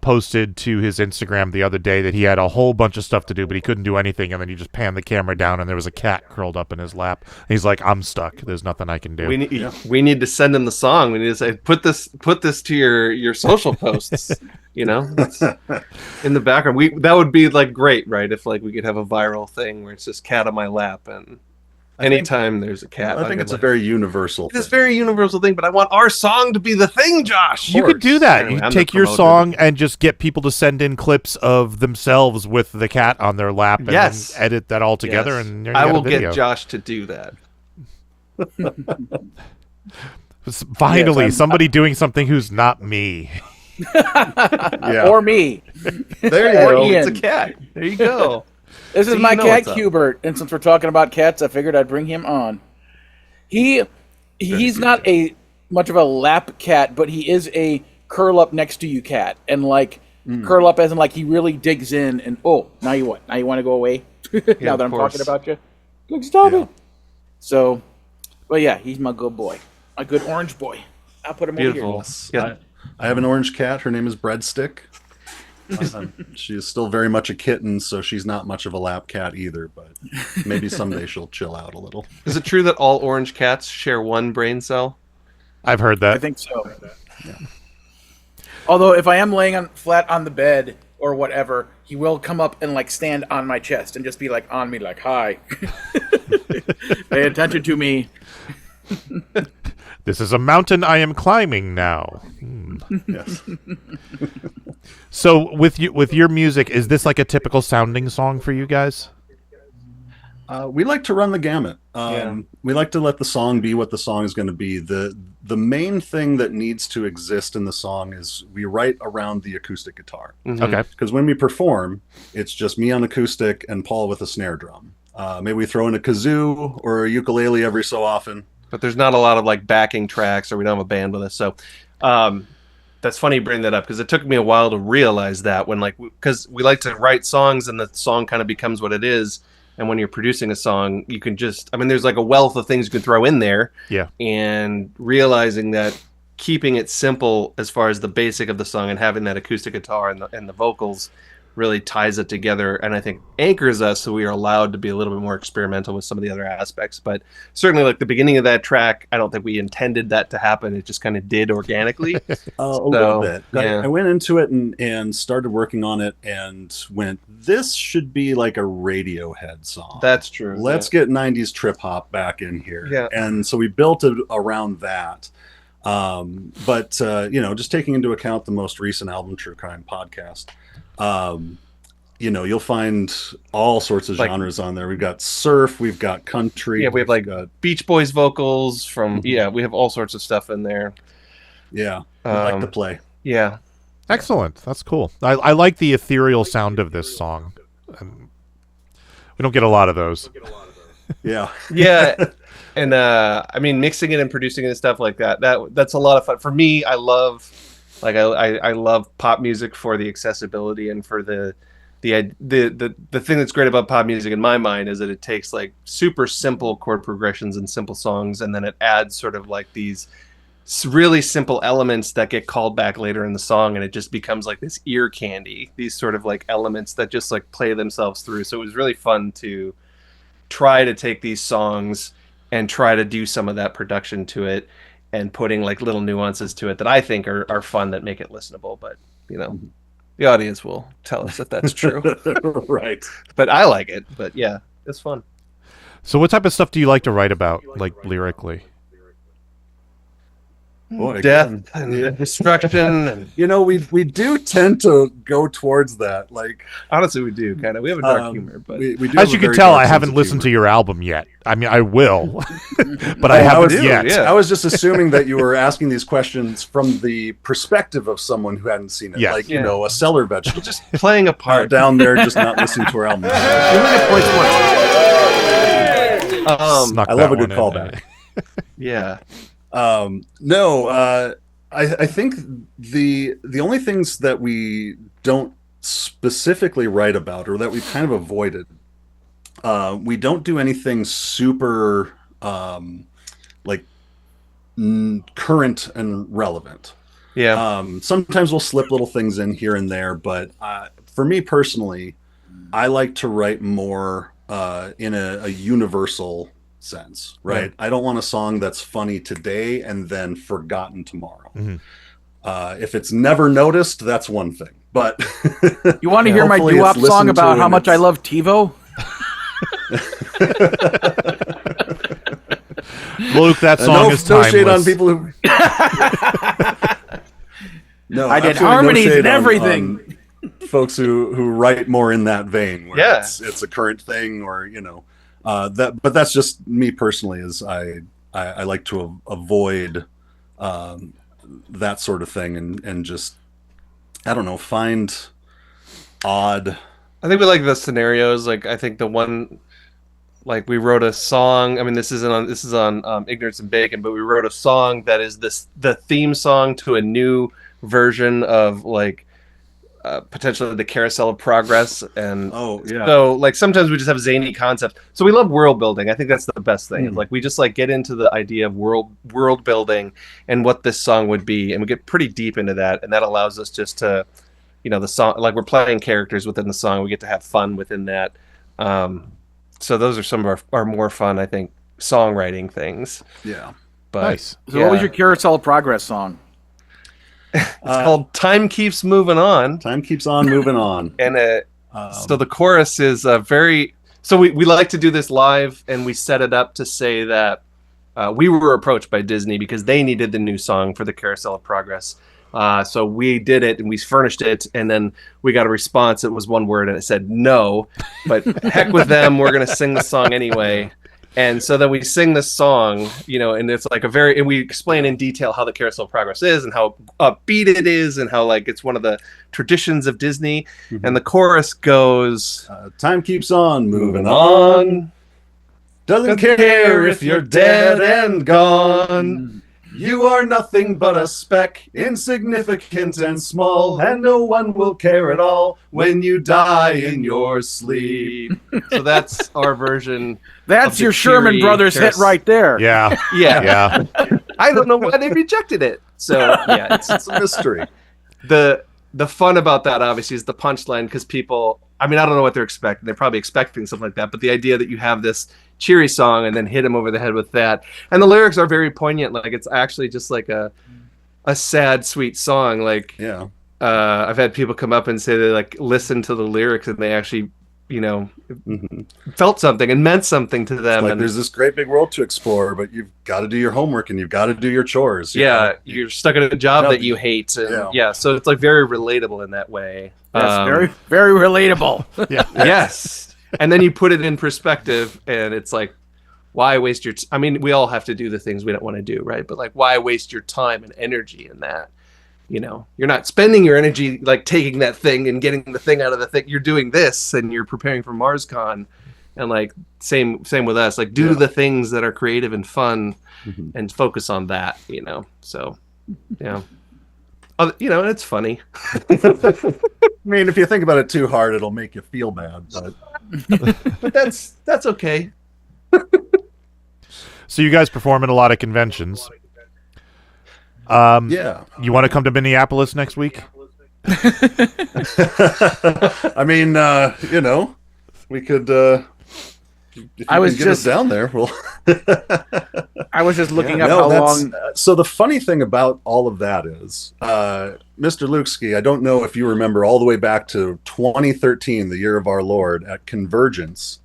Speaker 1: posted to his Instagram the other day that he had a whole bunch of stuff to do, but he couldn't do anything, and then he just panned the camera down, and there was a cat curled up in his lap. And he's like, "I'm stuck. There's nothing I can do."
Speaker 5: We need to send him the song. We need to say, put this to your social posts. In the background. That would be like great, right? If like we could have a viral thing where it's just cat on my lap, and anytime there's a cat,
Speaker 2: I think it's a very universal.
Speaker 5: It's a very universal thing, but I want our song to be the thing, Josh.
Speaker 1: You could do that.
Speaker 5: Anyway,
Speaker 1: you take your song and just get people to send in clips of themselves with the cat on their lap, and then edit that all together.
Speaker 5: Yes.
Speaker 1: And
Speaker 5: I will get Josh to do that.
Speaker 1: Finally, somebody doing something who's not me.
Speaker 4: Or me.
Speaker 5: There you go.
Speaker 4: Ian.
Speaker 5: It's a cat. There you go.
Speaker 4: This is my cat, Hubert, and since we're talking about cats, I figured I'd bring him on. He's not a much of a lap cat, but he is a curl up next to you cat, and like curl up as in like he really digs in. And now you what? Now you want to go away? Now that I'm talking about you, like stop it. So, but yeah, he's my good boy, a good orange boy. I'll put him over here.
Speaker 5: Yeah.
Speaker 2: I have an orange cat. Her name is Breadstick. She is still very much a kitten, so she's not much of a lap cat either, but maybe someday she'll chill out a little.
Speaker 5: Is it true that all orange cats share one brain cell?
Speaker 1: I've heard that.
Speaker 4: I think so. Yeah. Although if I am laying flat on the bed or whatever, he will come up and like stand on my chest and just be like on me like, "Hi." Pay attention to me.
Speaker 1: This is a mountain I am climbing now.
Speaker 2: Yes.
Speaker 1: So with your music, is this like a typical sounding song for you guys?
Speaker 2: We like to run the gamut. We like to let the song be what the song is going to be. The main thing that needs to exist in the song is we write around the acoustic guitar.
Speaker 5: Mm-hmm.
Speaker 1: Okay.
Speaker 2: Because when we perform, it's just me on acoustic and Paul with a snare drum. Maybe we throw in a kazoo or a ukulele every so often.
Speaker 5: But there's not a lot of like backing tracks, or we don't have a band with us. So that's funny you bring that up, because it took me a while to realize that because we like to write songs and the song kind of becomes what it is. And when you're producing a song, you can there's like a wealth of things you can throw in there.
Speaker 1: Yeah.
Speaker 5: And realizing that keeping it simple as far as the basic of the song and having that acoustic guitar and the vocals really ties it together, and I think anchors us so we are allowed to be a little bit more experimental with some of the other aspects. But certainly like the beginning of that track, I don't think we intended that to happen. It just kind of did organically.
Speaker 2: A little bit.
Speaker 5: Yeah.
Speaker 2: I went into it and started working on it and went, this should be like a Radiohead song.
Speaker 5: That's true.
Speaker 2: Let's get 90s trip hop back in here.
Speaker 5: Yeah.
Speaker 2: And so we built it around that. But just taking into account the most recent Album True Crime podcast, you'll find all sorts of genres on there. We've got surf, we've got country.
Speaker 5: Yeah, we have like Beach Boys vocals from, we have all sorts of stuff in there.
Speaker 2: Yeah, I like to play.
Speaker 5: Yeah.
Speaker 1: Excellent. That's cool. I like the ethereal sound of this song. We don't get a lot of those.
Speaker 2: Yeah.
Speaker 5: Yeah. And mixing it and producing it and stuff like that's a lot of fun. For me, I love I love pop music for the accessibility and for the thing that's great about pop music in my mind is that it takes like super simple chord progressions and simple songs, and then it adds sort of like these really simple elements that get called back later in the song, and it just becomes like this ear candy, these sort of like elements that just like play themselves through. So it was really fun to try to take these songs and try to do some of that production to it and putting like little nuances to it that I think are fun, that make it listenable. But the audience will tell us that that's true.
Speaker 2: Right.
Speaker 5: But I like it. But yeah, it's fun.
Speaker 1: So what type of stuff do you like to write about, like lyrically?
Speaker 2: Boy,
Speaker 5: Death and destruction. And
Speaker 2: we do tend to go towards that. Like,
Speaker 5: honestly, we do kind of. We have a dark humor, but
Speaker 2: we do
Speaker 1: as you can tell, I haven't listened to your album yet. I mean, I will, but I haven't yet.
Speaker 5: Yeah.
Speaker 2: I was just assuming that you were asking these questions from the perspective of someone who hadn't seen it,
Speaker 1: Yes.
Speaker 2: a cellar vegetable,
Speaker 5: just playing a part
Speaker 2: down there, just not listening to our album.
Speaker 5: You look at points more.
Speaker 1: Snuck
Speaker 2: I love
Speaker 1: that
Speaker 2: a good
Speaker 1: one in.
Speaker 2: callback.
Speaker 5: Yeah.
Speaker 2: No, I think the only things that we don't specifically write about, or that we've kind of avoided, we don't do anything super like current and relevant.
Speaker 5: Yeah.
Speaker 2: Sometimes we'll slip little things in here and there, but for me personally, I like to write more in a universal sense, right? I don't want a song that's funny today and then forgotten tomorrow. If it's never noticed, that's one thing. But
Speaker 4: you want to hear my
Speaker 2: hopefully
Speaker 4: doo-wop
Speaker 2: it's
Speaker 4: song
Speaker 2: listened
Speaker 4: about
Speaker 2: to
Speaker 4: how
Speaker 2: and
Speaker 4: much I love TiVo?
Speaker 1: Luke, that song is
Speaker 2: no
Speaker 1: timeless.
Speaker 2: shade on people who. No,
Speaker 4: I did
Speaker 2: absolutely
Speaker 4: harmonies
Speaker 2: shade
Speaker 4: and everything.
Speaker 2: on folks who write more in that vein, where
Speaker 5: Yeah.
Speaker 2: it's a current thing, or but that's just me personally. Is I like to avoid that sort of thing, and just, I don't know, find odd.
Speaker 5: I think we like the scenarios. Like, I think the one, like, we wrote a song. I mean, this is on Ignorance and Bacon, but we wrote a song that is the theme song to a new version of, like, potentially the Carousel of Progress. And so, like, sometimes we just have zany concepts. So we love world building. I think that's the best thing. Like, we just like get into the idea of world building and what this song would be, and we get pretty deep into that, and that allows us just to, the song, like, we're playing characters within the song. We get to have fun within that. So those are some of our more fun, I think, songwriting things.
Speaker 2: Yeah.
Speaker 5: But,
Speaker 1: Nice.
Speaker 4: So what was your Carousel of Progress song?
Speaker 5: It's called Time Keeps Moving On.
Speaker 2: Time keeps on moving on.
Speaker 5: And so the chorus is very... So we like to do this live, and we set it up to say that we were approached by Disney because they needed the new song for the Carousel of Progress. So we did it, and we furnished it, and then we got a response. It was one word, and it said no, but heck with them. We're going to sing the song anyway. And so then we sing this song, and it's like and we explain in detail how the Carousel of Progress is and how upbeat it is and how, like, it's one of the traditions of Disney. And the chorus goes,
Speaker 2: time keeps on moving on. Doesn't care if you're dead and gone. You are nothing but a speck, insignificant and small, and no one will care at all when you die in your sleep.
Speaker 5: So that's our version.
Speaker 4: That's your Sherman Brothers hit right there.
Speaker 1: Yeah.
Speaker 5: Yeah. I don't know why they rejected it. So, yeah, it's a mystery. The fun about that, obviously, is the punchline, because people, I mean, I don't know what they're expecting. They're probably expecting something like that, but the idea that you have this cheery song and then hit him over the head with that. And the lyrics are very poignant. Like, it's actually just like a sad, sweet song. Like,
Speaker 2: yeah.
Speaker 5: I've had people come up and say they, like, listened to the lyrics and they actually, felt something and meant something to them.
Speaker 2: Like,
Speaker 5: and
Speaker 2: there's this great big world to explore, but you've got to do your homework and you've got to do your chores.
Speaker 5: You're stuck in a job that you hate. And, so it's, like, very relatable in that way.
Speaker 4: Yes, very, very relatable.
Speaker 5: Yes. And then you put it in perspective, and it's like, why waste your... I mean, we all have to do the things we don't want to do, right? But, like, why waste your time and energy in that? You're not spending your energy, like, taking that thing and getting the thing out of the thing. You're doing this, and you're preparing for MarsCon. And, like, same with us. Like, do the things that are creative and fun and focus on that, So, yeah. It's funny.
Speaker 2: I mean, if you think about it too hard, it'll make you feel bad.
Speaker 5: But that's okay.
Speaker 1: So you guys perform at a lot of conventions.
Speaker 2: Yeah.
Speaker 1: You want to come to Minneapolis next week?
Speaker 2: I mean, we could. If you can get us down there, well.
Speaker 4: I was just looking up how long.
Speaker 2: So the funny thing about all of that is, Mr. Lukski, I don't know if you remember all the way back to 2013, the year of our Lord, at Convergence.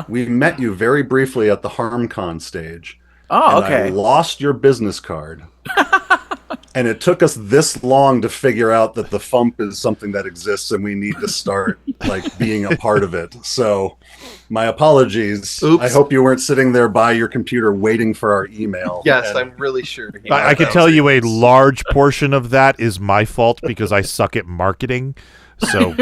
Speaker 2: We met you very briefly at the HarmCon stage.
Speaker 4: Oh, okay.
Speaker 2: I lost your business card. And it took us this long to figure out that the FuMP is something that exists and we need to start, like, being a part of it. So my apologies.
Speaker 5: Oops.
Speaker 2: I hope you weren't sitting there by your computer waiting for our email.
Speaker 5: Yes, I'm really sure.
Speaker 1: I can tell you a large portion of that is my fault because I suck at marketing. So,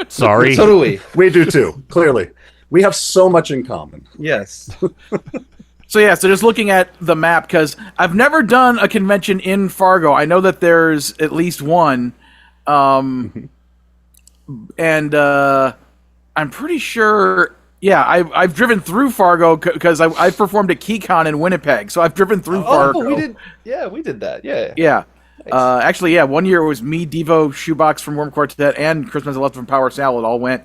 Speaker 1: sorry.
Speaker 2: So do we. We do too, clearly. We have so much in common.
Speaker 5: Yes.
Speaker 4: So just looking at the map, because I've never done a convention in Fargo. I know that there's at least one, and I'm pretty sure. Yeah, I've driven through Fargo because I performed at KeyCon in Winnipeg, so I've driven through Fargo.
Speaker 5: we did. Yeah, we did that. Yeah.
Speaker 4: Yeah.
Speaker 5: Nice.
Speaker 4: Actually, 1 year it was me, Devo, Shoebox from Worm Quartet, and Christmas Left from Power Salad all went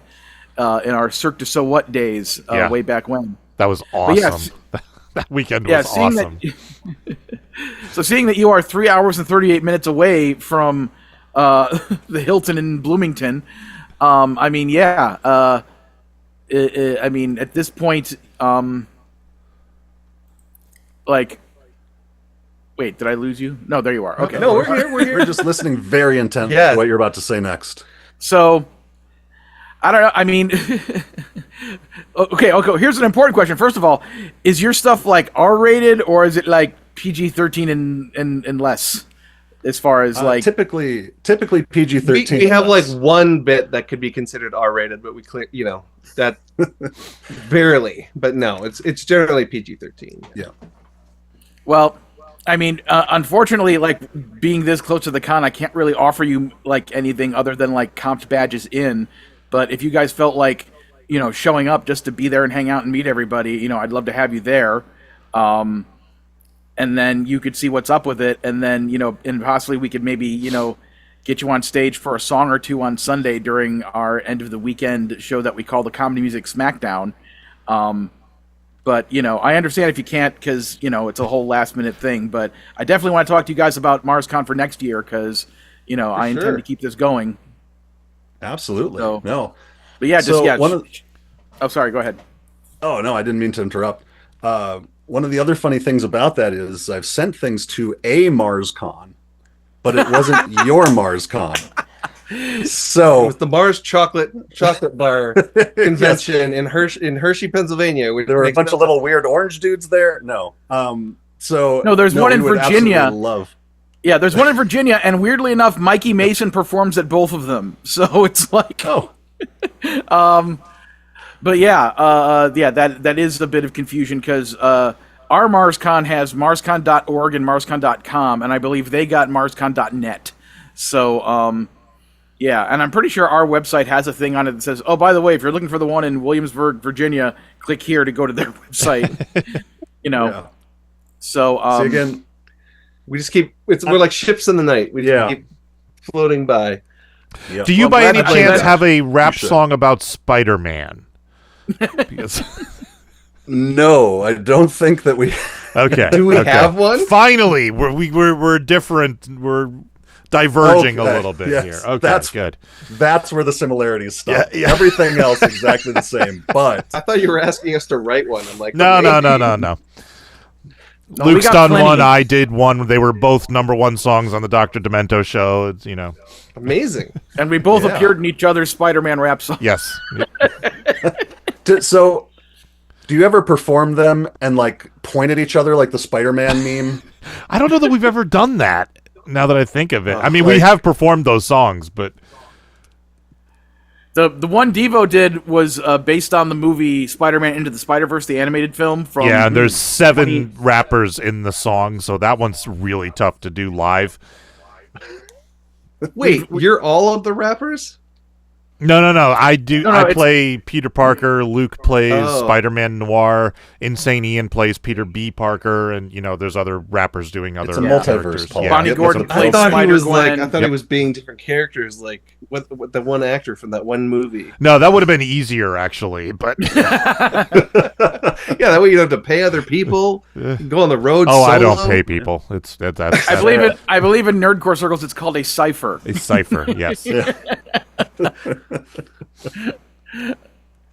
Speaker 4: in our Cirque du So What days way back when.
Speaker 1: That was awesome. That weekend was awesome.
Speaker 4: So seeing that you are 3 hours and 38 minutes away from the Hilton in Bloomington, I mean, at this point, wait, did I lose you? No, there you are. Okay.
Speaker 5: No, we're here.
Speaker 2: We're just listening very intently to what you're about to say next.
Speaker 4: So, I don't know. I mean, okay. Here's an important question. First of all, is your stuff like R-rated or is it like PG-13 and less? As far as
Speaker 2: typically PG-13.
Speaker 5: We have like one bit that could be considered R-rated, but we that barely. But no, it's generally PG-13.
Speaker 2: Yeah.
Speaker 4: Well, I mean, unfortunately, like being this close to the con, I can't really offer you like anything other than like comped badges in. But if you guys felt like, showing up just to be there and hang out and meet everybody, I'd love to have you there. And then you could see what's up with it. And then, and possibly we could maybe, get you on stage for a song or two on Sunday during our end of the weekend show that we call the Comedy Music Smackdown. But, I understand if you can't because, it's a whole last minute thing. But I definitely want to talk to you guys about MarsCon for next year because, I intend to keep this going.
Speaker 2: Absolutely.
Speaker 4: So,
Speaker 2: no.
Speaker 4: But yeah,
Speaker 2: so
Speaker 4: oh, sorry, go ahead.
Speaker 2: Oh, no, I didn't mean to interrupt. One of the other funny things about that is I've sent things to a MarsCon, but it wasn't your MarsCon. So
Speaker 5: it was the Mars chocolate bar convention in Hershey, Pennsylvania.
Speaker 2: There were a bunch of little weird orange dudes there. No.
Speaker 4: There's one in Virginia. Yeah, there's one in Virginia, and weirdly enough, Mikey Mason performs at both of them. So it's like, but that is a bit of confusion because our MarsCon has MarsCon.org and MarsCon.com, and I believe they got MarsCon.net. So, and I'm pretty sure our website has a thing on it that says, oh, by the way, if you're looking for the one in Williamsburg, Virginia, click here to go to their website.
Speaker 2: Yeah.
Speaker 4: So,
Speaker 2: see, again,
Speaker 5: we just keep, we're like ships in the night. We just keep floating by.
Speaker 2: Yep.
Speaker 1: Do you by any chance have a rap song about Spider-Man?
Speaker 2: No, I don't think that we.
Speaker 1: Okay.
Speaker 5: Do we have one?
Speaker 1: Finally, we're different. We're diverging a little bit here. Okay, that's good.
Speaker 2: That's where the similarities stop.
Speaker 1: Yeah.
Speaker 2: Everything else exactly the same. But
Speaker 5: I thought you were asking us to write one. I'm like,
Speaker 1: no. Luke's done one. I did one. They were both #1 songs on the Dr. Demento show. It's
Speaker 5: amazing.
Speaker 4: And we both appeared in each other's Spider-Man rap songs.
Speaker 1: Yes.
Speaker 2: So, do you ever perform them and like point at each other like the Spider-Man meme?
Speaker 1: I don't know that we've ever done that. Now that I think of it, I mean, we have performed those songs, but
Speaker 4: the one Devo did was based on the movie Spider-Man Into the Spider-Verse, the animated film.
Speaker 1: And there's 7 rappers in the song, so that one's really tough to do live.
Speaker 5: Wait, you're all of the rappers?
Speaker 1: No. I play Peter Parker. Luke plays Spider-Man Noir. Insane Ian plays Peter B. Parker, and there's other rappers doing other.
Speaker 2: It's a multiverse.
Speaker 1: Characters.
Speaker 2: Paul.
Speaker 4: Bonnie Gordon plays
Speaker 5: I thought
Speaker 4: Spider-Gwen.
Speaker 5: he was being different characters, like what the one actor from that one movie.
Speaker 1: No, that would have been easier actually, but
Speaker 5: that way you don't have to pay other people. You can go on the road.
Speaker 1: Oh,
Speaker 5: solo.
Speaker 1: I don't pay people. That's
Speaker 4: I believe in nerdcore circles it's called a cipher.
Speaker 1: A cipher, yes.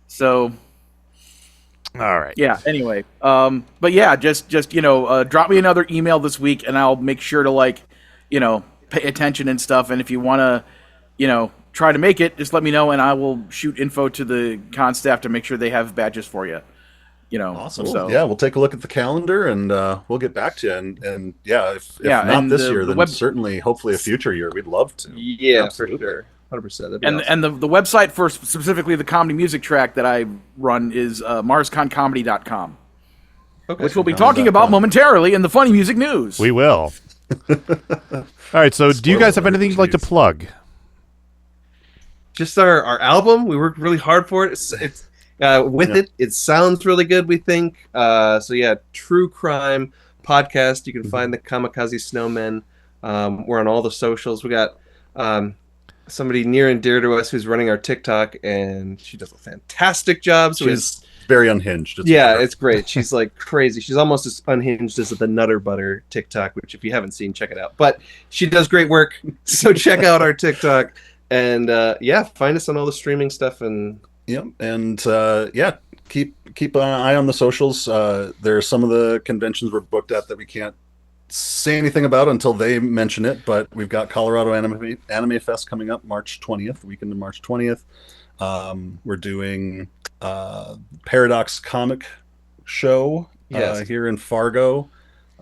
Speaker 4: So,
Speaker 1: all right.
Speaker 4: Yeah. Anyway, but yeah, just drop me another email this week, and I'll make sure to pay attention and stuff. And if you want to, try to make it, just let me know, and I will shoot info to the con staff to make sure they have badges for you.
Speaker 2: Awesome.
Speaker 4: So
Speaker 2: we'll take a look at the calendar and we'll get back to you. And if not this year, then certainly, hopefully, a future year. We'd love to.
Speaker 5: Yeah,
Speaker 2: absolutely.
Speaker 5: for sure. 100%.
Speaker 4: And the website for specifically the comedy music track that I run is MarsConComedy.com, which we'll be talking about momentarily in the funny music news.
Speaker 1: We will. All right, so do you guys have anything you'd like to plug?
Speaker 5: Just our album. We worked really hard for it. It sounds really good, we think. So yeah, true crime podcast. You can find the Kamikaze Snowmen. We're on all the socials. We got somebody near and dear to us who's running our TikTok, and she does a fantastic job. So
Speaker 2: She's very unhinged.
Speaker 5: It's great. She's like crazy. She's almost as unhinged as the Nutter Butter TikTok, which if you haven't seen, check it out. But she does great work. So check out our TikTok, and find us on all the streaming stuff. And
Speaker 2: keep an eye on the socials. There are some of the conventions we're booked at that we can't say anything about until they mention it, but we've got Colorado Anime Fest coming up March 20th, weekend of March 20th. We're doing Paradox Comic Show here in Fargo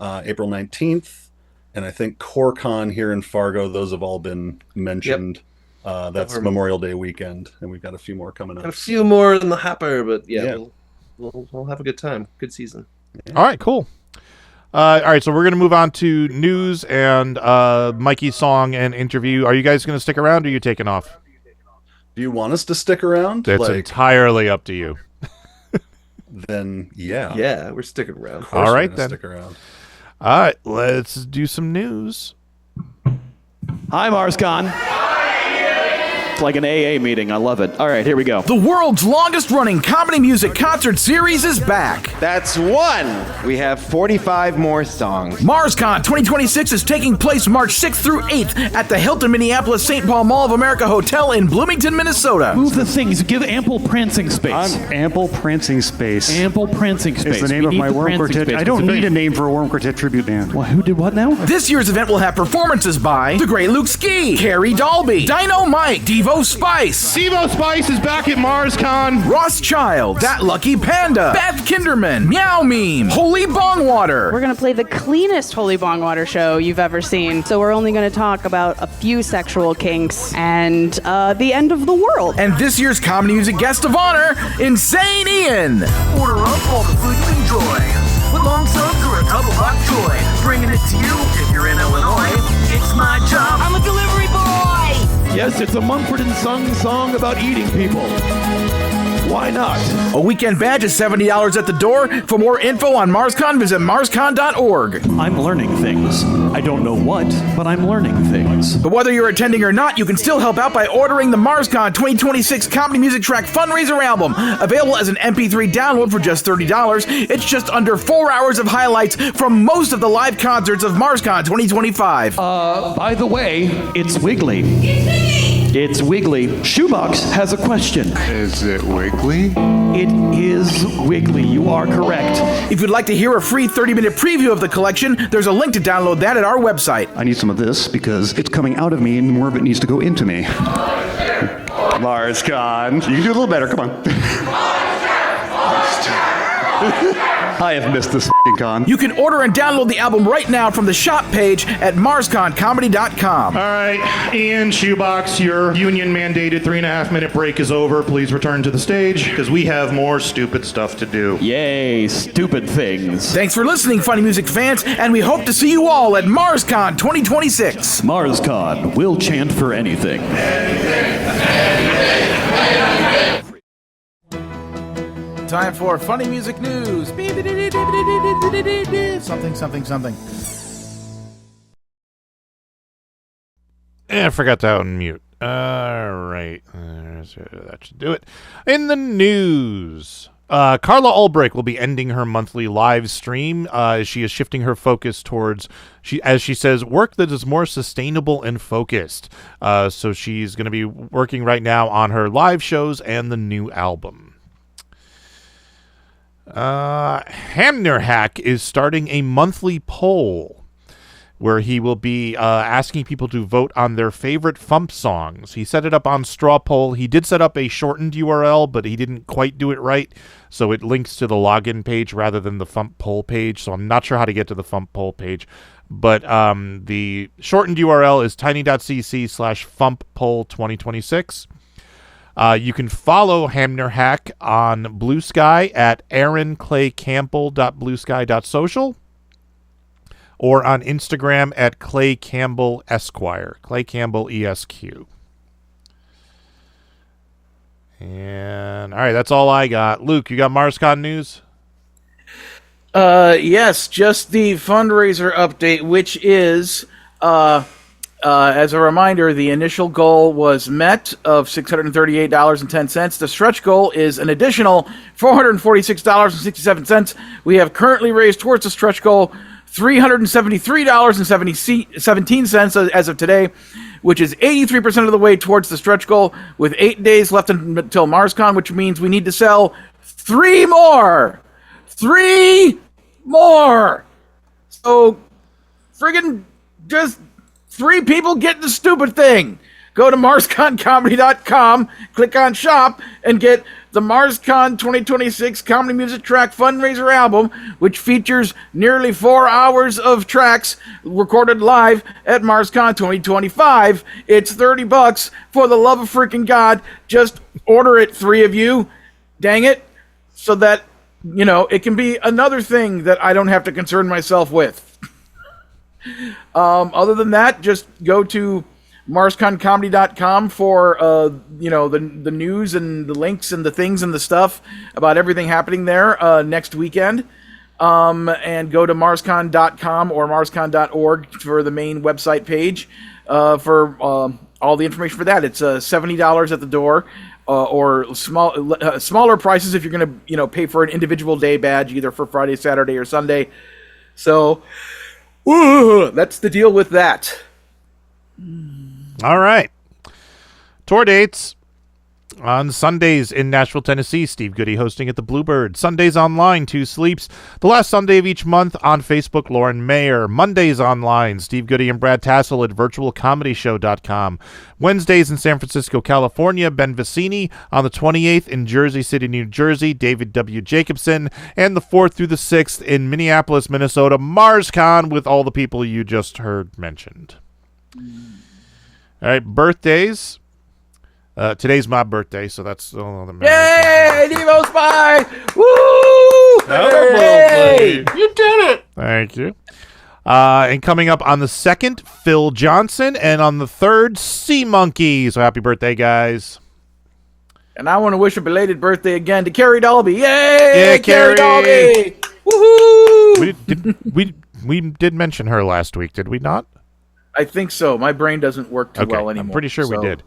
Speaker 2: April 19th, and I think CoreCon here in Fargo. Those have all been mentioned. That's Memorial Day weekend, and we've got a few more coming up.
Speaker 5: Got a few more in the hopper, but we'll have a good time. Good season.
Speaker 1: All right, cool. All right, so we're going to move on to news and Mikey's song and interview. Are you guys going to stick around, or are you taking off?
Speaker 2: Do you want us to stick around?
Speaker 1: It's entirely up to you.
Speaker 2: Then, yeah.
Speaker 5: Yeah, we're sticking around.
Speaker 1: All right, then.
Speaker 2: Stick around.
Speaker 1: All right, let's do some news.
Speaker 7: Hi, MarsCon. It's like an AA meeting. I love it. All right, here we go.
Speaker 4: The world's longest-running comedy music concert series is back.
Speaker 8: That's one. We have 45 more songs.
Speaker 4: MarsCon 2026 is taking place March 6th through 8th at the Hilton Minneapolis St. Paul Mall of America Hotel in Bloomington, Minnesota.
Speaker 7: Move the things. Give ample prancing space.
Speaker 9: Ample prancing space.
Speaker 7: Ample prancing space.
Speaker 9: It's the name of my Worm Quartet. I don't need a name for a Worm Quartet tribute band.
Speaker 7: Well, who did what now?
Speaker 4: This year's event will have performances by The Great Luke Ski, Carrie Dalby, Dino Mike, Devo Spice.
Speaker 1: Devo Spice is back at MarsCon.
Speaker 4: Ross Child, That Lucky Panda, Beth Kinderman, Meow Meme, Holy Bongwater.
Speaker 10: We're going to play the cleanest Holy Bongwater show you've ever seen. So we're only going to talk about a few sexual kinks and the end of the world.
Speaker 4: And this year's comedy music guest of honor, Insane Ian.
Speaker 6: Order up all the food you enjoy. Footlong subs or a double hot joy. Bringing it to you if you're in Illinois. It's my job. I'm a delivery boy.
Speaker 7: Yes, it's a Mumford & Sons song about eating people. Why not?
Speaker 4: A weekend badge is $70 at the door. For more info on MarsCon, visit marscon.org.
Speaker 7: I'm learning things. I don't know what, but I'm learning things.
Speaker 4: But whether you're attending or not, you can still help out by ordering the MarsCon 2026 Comedy Music Track Fundraiser album. Available as an MP3 download for just $30. It's just under 4 hours of highlights from most of the live concerts of MarsCon 2025.
Speaker 7: By the way, it's Wiggly. It's Wiggly. Shoebox has a question.
Speaker 11: Is it Wiggly?
Speaker 7: It is Wiggly. You are correct.
Speaker 4: If you'd like to hear a free 30-minute preview of the collection, there's a link to download that at our website.
Speaker 9: I need some of this because it's coming out of me and more of it needs to go into me. MarsCon. You can do a little better. Come on. I have missed this con.
Speaker 4: You can order and download the album right now from the shop page at marsconcomedy.com.
Speaker 12: All right, Ian, Shoebox, your union-mandated 3.5-minute break is over. Please return to the stage, because we have more stupid stuff to do.
Speaker 7: Yay, stupid things.
Speaker 4: Thanks for listening, funny music fans, and we hope to see you all at MarsCon 2026.
Speaker 7: MarsCon, we'll chant for anything.
Speaker 4: Time for funny music news. Something.
Speaker 1: I forgot to unmute. All right. That should do it. In the news, Carla Ulbrich will be ending her monthly live stream. She is shifting her focus towards, as she says, work that is more sustainable and focused. So she's going to be working right now on her live shows and the new album. Hanmerhack is starting a monthly poll. where he will be asking people to vote on their favorite FuMP songs. He set it up on Straw Poll. He did set up a shortened URL, but he didn't quite do it right, so it links to the login page rather than the FuMP poll page, so I'm not sure how to get to the FuMP poll page. But the shortened URL is tiny.cc/FuMPpoll2026. You can follow Hanmerhack on Blue Sky at aaronclaycampbell.bluesky.social. Or on Instagram at Clay Campbell Esquire. Clay Campbell ESQ. And all right, that's all I got. Luke, you got MarsCon news?
Speaker 4: Yes, just the fundraiser update, which is, as a reminder, the initial goal was met of $638.10. The stretch goal is an additional $446.67. We have currently raised towards the stretch goal $373.17 as of today, which is 83% of the way towards the stretch goal, with 8 days left until MarsCon, which means we need to sell 3 more. 3 more. So, friggin' just 3 people get the stupid thing. Go to MarsConComedy.com, click on shop, and get the MarsCon 2026 Comedy Music Track Fundraiser album, which features nearly 4 hours of tracks recorded live at MarsCon 2025. It's $30. For the love of freaking God, just order it, 3 of you. Dang it. So that, it can be another thing that I don't have to concern myself with. Other than that, just go to MarsConComedy.com for the news and the links and the things and the stuff about everything happening there next weekend. And go to MarsCon.com or MarsCon.org for the main website page for all the information for that. It's $70 at the door, or smaller prices if you're going to pay for an individual day badge, either for Friday, Saturday, or Sunday. So that's the deal with that.
Speaker 1: All right. Tour dates. On Sundays in Nashville, Tennessee, Steve Goody hosting at the Bluebird. Sundays online, 2 Sleeps. The last Sunday of each month on Facebook, Lauren Mayer. Mondays online, Steve Goody and Brad Tassel at virtualcomedyshow.com. Wednesdays in San Francisco, California, Ben Vicini. On the 28th in Jersey City, New Jersey, David W. Jacobson. And the 4th through the 6th in Minneapolis, Minnesota, MarsCon, with all the people you just heard mentioned. All right, birthdays. Today's my birthday, so that's all that
Speaker 4: matters. Yay, Devo Spice! Woo!
Speaker 1: Hey! You did it! Thank you. And coming up on the 2nd, Phil Johnson, and on the 3rd, Seamonkey. So happy birthday, guys.
Speaker 4: And I want to wish a belated birthday again to Carrie Dalby. Yay!
Speaker 1: Yeah,
Speaker 4: Carrie Dalby! Woohoo!
Speaker 1: We did mention her last week, did we not?
Speaker 4: I think so. My brain doesn't work too well anymore.
Speaker 1: I'm pretty sure we did.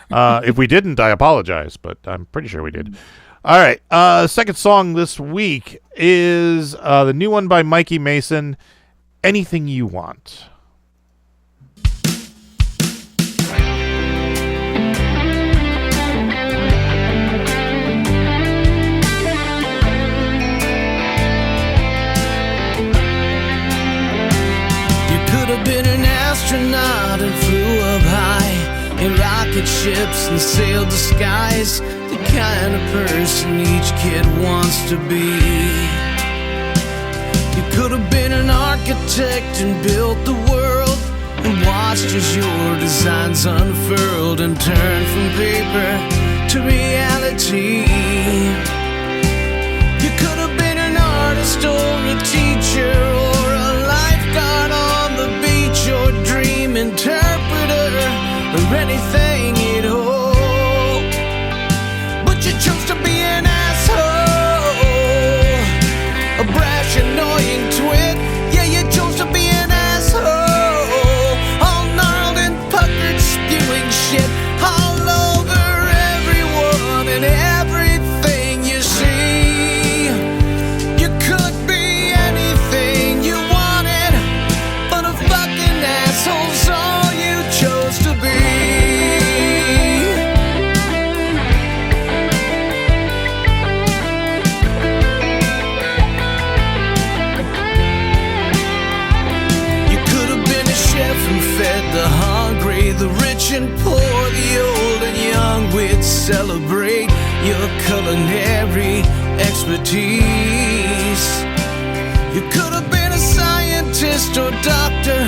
Speaker 1: If we didn't, I apologize, but I'm pretty sure we did. All right. Second song this week is the new one by Mikey Mason, Anything You Want.
Speaker 6: You could have been an astronaut and flew up high in rocket ships and sailed the skies, the kind of person each kid wants to be. You could have been an architect and built the world, and watched as your designs unfurled and turned from paper to reality. You could have been an artist or a teacher or a lifeguard on the beach or dream interpreter or anything at all. But you chose to be an asshole, a brash, annoying twit. Yeah, you chose to be an asshole, all gnarled and puckered, spewing shit all over everyone and everything you see. You could be anything the hungry, the rich and poor, the old and young, we'd celebrate your culinary expertise. You could have been a scientist or doctor,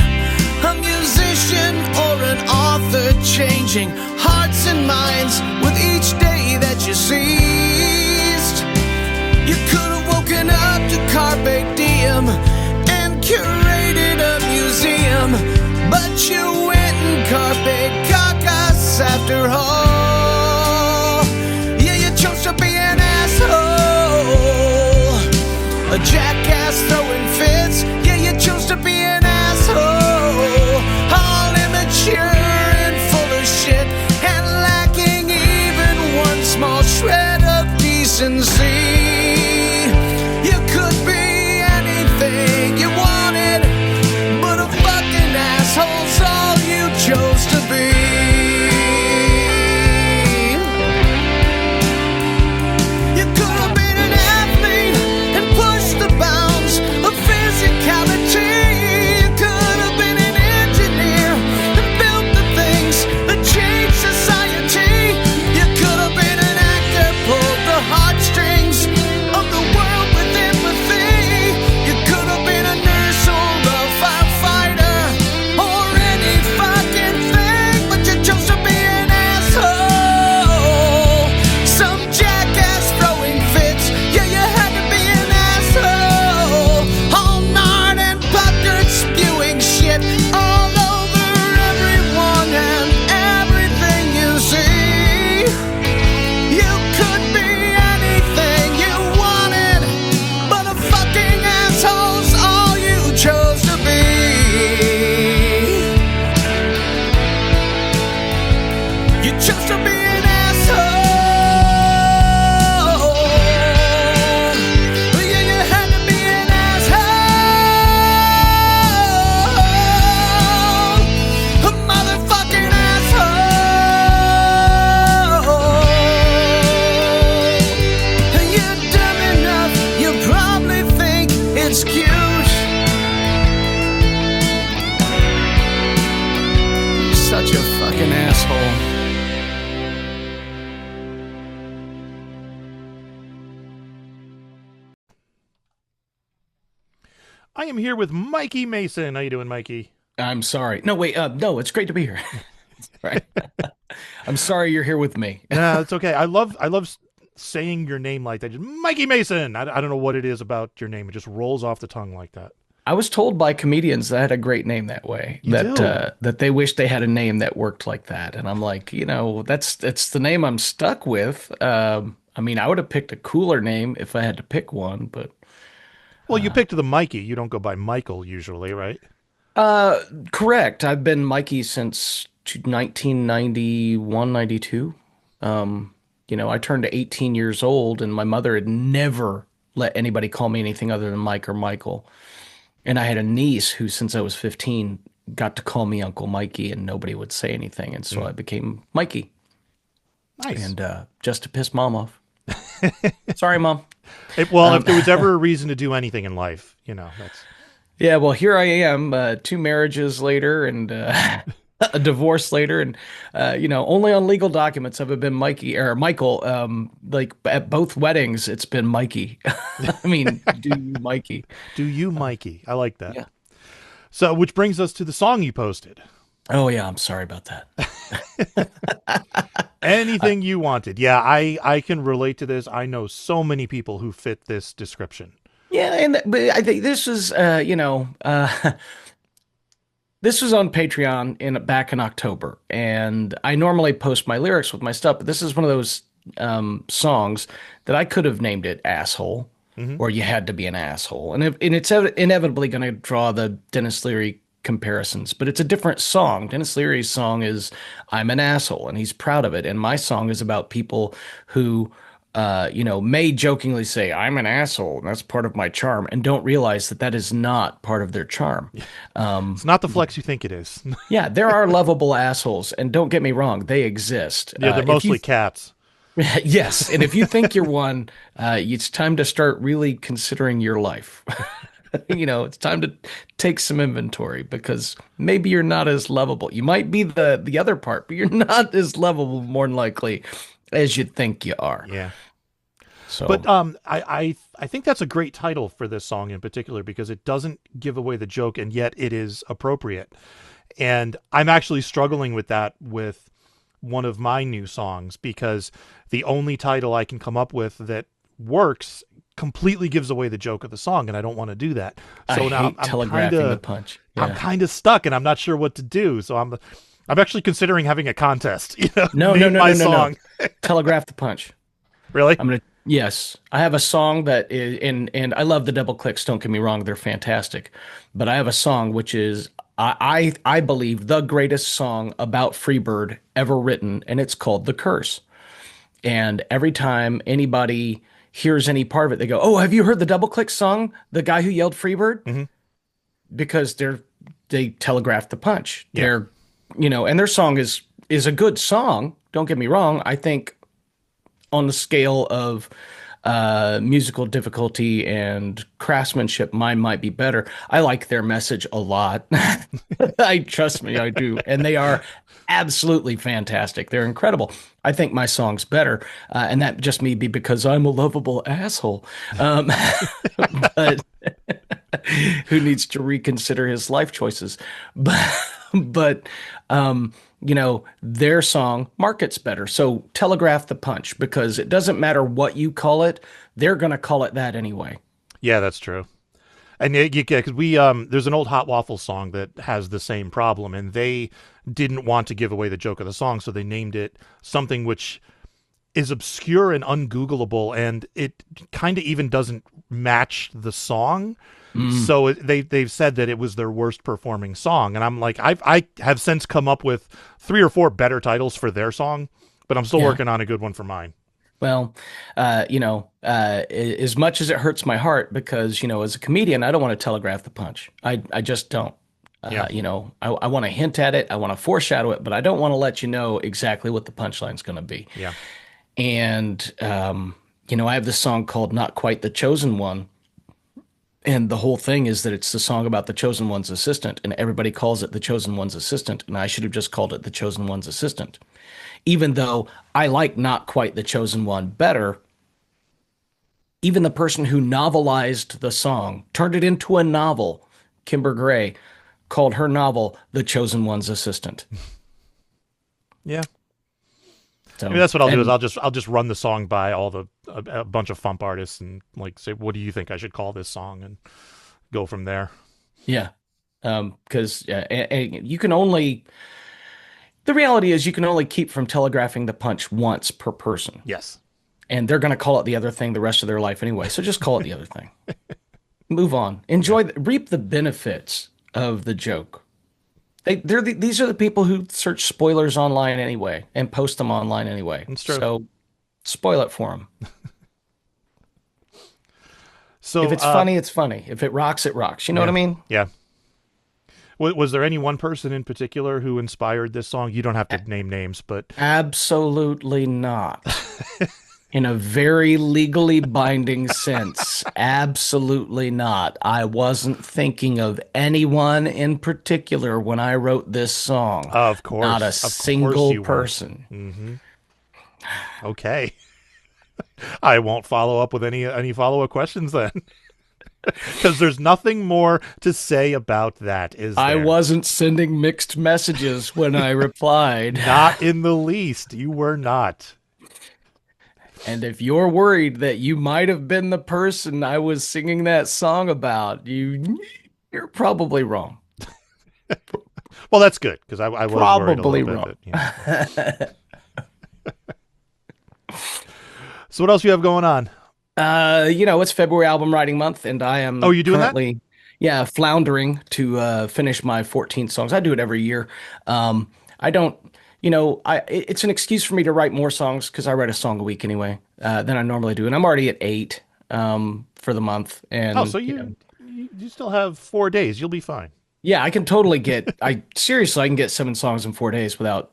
Speaker 6: a musician or an author, changing hearts and minds with each day that you seized. You could have woken up to Carpe Diem and curated a museum, but you went and Carpe Cacas after all. Yeah, you chose to be an asshole, a jackass throwing fits. Yeah, you chose to be an asshole, all immature and full of shit, and lacking even one small shred of decency. You could be anything you wanted, but a fucking asshole's all you chose to be. You could have been an athlete and pushed the bounds of physicality. You could have been an engineer and built the things that change society. You could have been an actor, pulled the heartstrings of the world with empathy. You could have been a nurse or a firefighter or any fucking thing, but you chose to be an asshole, some jackass throwing fits. Yeah, you had to be an asshole, all gnarled and puckered, spewing shit all over everyone and everything you see. You could be anything you wanted, but a fucking asshole's all you chose to be. You chose to be an asshole. Yeah, you had to be an asshole, a motherfucking asshole. You're dumb enough, you probably think it's cute. Such a fucking asshole.
Speaker 1: I am here with Mikey Mason. How you doing, Mikey?
Speaker 11: I'm sorry. No, wait. No, it's great to be here. Right. I'm sorry you're here with me.
Speaker 1: Nah, it's okay. I love saying your name like that. Just Mikey Mason. I don't know what it is about your name. It just rolls off the tongue like that.
Speaker 11: I was told by comedians that I had a great name that way.
Speaker 1: You do?
Speaker 11: That they wish they had a name that worked like that. And I'm like, that's the name I'm stuck with. I mean, I would have picked a cooler name if I had to pick one, but
Speaker 1: Well, you picked the Mikey. You don't go by Michael usually, right?
Speaker 11: correct. I've been Mikey since 1991, 92. I turned 18 years old, and my mother had never let anybody call me anything other than Mike or Michael. And I had a niece who, since I was 15, got to call me Uncle Mikey, and nobody would say anything. And so I became Mikey.
Speaker 1: Nice.
Speaker 11: And just to piss Mom off. Sorry, Mom.
Speaker 1: If there was ever a reason to do anything in life, that's...
Speaker 11: Yeah, well, here I am, 2 marriages later and a divorce later. And, only on legal documents have it been Mikey or Michael. Like at both weddings, it's been Mikey. I mean, do you, Mikey?
Speaker 1: Do you, Mikey? I like that.
Speaker 11: Yeah.
Speaker 1: So, which brings us to the song you posted.
Speaker 11: Oh, yeah, I'm sorry about that.
Speaker 1: Anything you wanted. Yeah, I can relate to this. I know so many people who fit this description.
Speaker 11: Yeah, but I think this is, this was on Patreon back in October, and I normally post my lyrics with my stuff, but this is one of those songs that I could have named it Asshole, or You Had to Be an Asshole, and it's inevitably going to draw the Dennis Leary comparisons, but it's a different song. Dennis Leary's song is I'm an asshole, and he's proud of it, and my song is about people who may jokingly say, I'm an asshole, and that's part of my charm, and don't realize that is not part of their charm.
Speaker 1: It's not the flex you think it is.
Speaker 11: Yeah, there are lovable assholes, and don't get me wrong, they exist.
Speaker 1: Yeah, they're mostly cats.
Speaker 11: Yes, and if you think you're one, it's time to start really considering your life. It's time to take some inventory because maybe you're not as lovable. You might be the other part, but you're not as lovable more than likely as you think you are.
Speaker 1: Yeah.
Speaker 11: So,
Speaker 1: but I think that's a great title for this song in particular because it doesn't give away the joke and yet it is appropriate. And I'm actually struggling with that with one of my new songs because the only title I can come up with that works completely gives away the joke of the song, and I don't want to do that. So now I'm
Speaker 11: telegraphing the punch. Yeah.
Speaker 1: I'm kind of stuck, and I'm not sure what to do. So I'm actually considering having a contest.
Speaker 11: No. Telegraph the punch.
Speaker 1: Really?
Speaker 11: Yes, I have a song that is, and I love the double clicks. Don't get me wrong; they're fantastic. But I have a song which is, I believe, the greatest song about Freebird ever written, and it's called "The Curse." And every time anybody hears any part of it, they go, "Oh, have you heard the double click song? The guy who yelled Freebird?" Mm-hmm. Because they telegraphed the punch. Yeah. And their song is a good song. Don't get me wrong. I think on the scale of musical difficulty and craftsmanship, mine might be better. I like their message a lot. Trust me, I do. And they are absolutely fantastic. They're incredible. I think my song's better. And that just may be because I'm a lovable asshole. But who needs to reconsider his life choices? But their song markets better. So telegraph the punch, because it doesn't matter what you call it, they're going to call it that anyway.
Speaker 1: Yeah, that's true. And because there's an old Hot Waffle song that has the same problem, and they didn't want to give away the joke of the song, so they named it something which is obscure and ungoogleable, and it kind of even doesn't match the song. So they've said that it was their worst performing song, and I'm like, I have since come up with 3 or 4 better titles for their song, but I'm still working on a good one for mine.
Speaker 11: Well, as much as it hurts my heart, because as a comedian, I don't want to telegraph the punch. I just don't. I want to hint at it, I want to foreshadow it, but I don't want to let you know exactly what the punchline's going to be.
Speaker 1: Yeah.
Speaker 11: And I have this song called "Not Quite the Chosen One." And the whole thing is that it's the song about the chosen one's assistant, and everybody calls it the chosen one's assistant, and I should have just called it the chosen one's assistant. Even though I like "Not Quite the Chosen One" better, even the person who novelized the song, turned it into a novel, Kimber Gray, called her novel "The Chosen One's Assistant."
Speaker 1: Yeah.
Speaker 11: So,
Speaker 1: maybe that's what I'll do is I'll just run the song by a bunch of FuMP artists and say, what do you think I should call this song, and go from there.
Speaker 11: Yeah. Because you can only, the reality is you can only keep from telegraphing the punch once per person.
Speaker 1: Yes.
Speaker 11: And they're going to call it the other thing the rest of their life anyway. So just call it the other thing. Move on. Enjoy, reap the benefits of the joke. These are the people who search spoilers online anyway and post them online anyway.
Speaker 1: That's true.
Speaker 11: So spoil it for them.
Speaker 1: So
Speaker 11: if it's funny, it's funny. If it rocks, it rocks. You know what I mean?
Speaker 1: Yeah. Was there any one person in particular who inspired this song? You don't have to name names, but
Speaker 11: absolutely not. In a very legally binding sense, absolutely not. I wasn't thinking of anyone in particular when I wrote this song.
Speaker 1: Of course.
Speaker 11: Not a single person.
Speaker 1: Mm-hmm. Okay. I won't follow up with any follow-up questions then. Because there's nothing more to say about that, is there?
Speaker 11: I wasn't sending mixed messages when I replied.
Speaker 1: Not in the least. You were not.
Speaker 11: And if you're worried that you might have been the person I was singing that song about, you're probably wrong.
Speaker 1: Well, that's good, because I was
Speaker 11: probably
Speaker 1: worried a
Speaker 11: wrong.
Speaker 1: Bit, So what else you have going on?
Speaker 11: It's February album writing month, and I am
Speaker 1: you doing
Speaker 11: currently,
Speaker 1: that?
Speaker 11: Yeah, floundering to finish my 14 songs. I do it every year. I don't. It's an excuse for me to write more songs because I write a song a week anyway than I normally do, and I'm already at 8 for the month. And
Speaker 1: so you still have 4 days. You'll be fine.
Speaker 11: Yeah, I can totally get. I can get 7 songs in 4 days without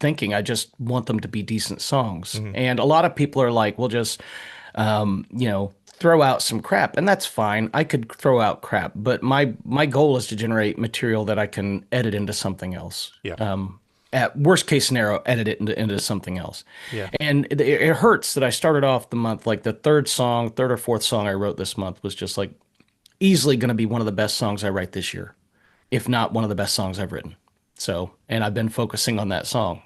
Speaker 11: thinking. I just want them to be decent songs, and a lot of people are like, "Well, just throw out some crap, and that's fine. I could throw out crap, but my goal is to generate material that I can edit into something else.
Speaker 1: Yeah.
Speaker 11: At worst case scenario, edit it into something else.
Speaker 1: Yeah.
Speaker 11: And it hurts that I started off the month, like the third or fourth song I wrote this month was just like easily going to be one of the best songs I write this year, if not one of the best songs I've written. So, and I've been focusing on that song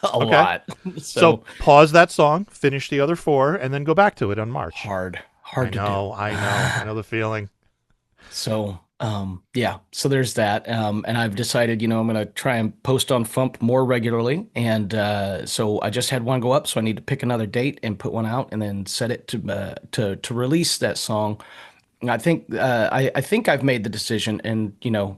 Speaker 11: a lot.
Speaker 1: So pause that song, finish the other 4, and then go back to it on March.
Speaker 11: Hard to do.
Speaker 1: I know the feeling.
Speaker 11: So, yeah, so there's that. And I've decided, I'm going to try and post on FuMP more regularly. And so I just had one go up, so I need to pick another date and put one out and then set it to release that song. I think I think I've made the decision, and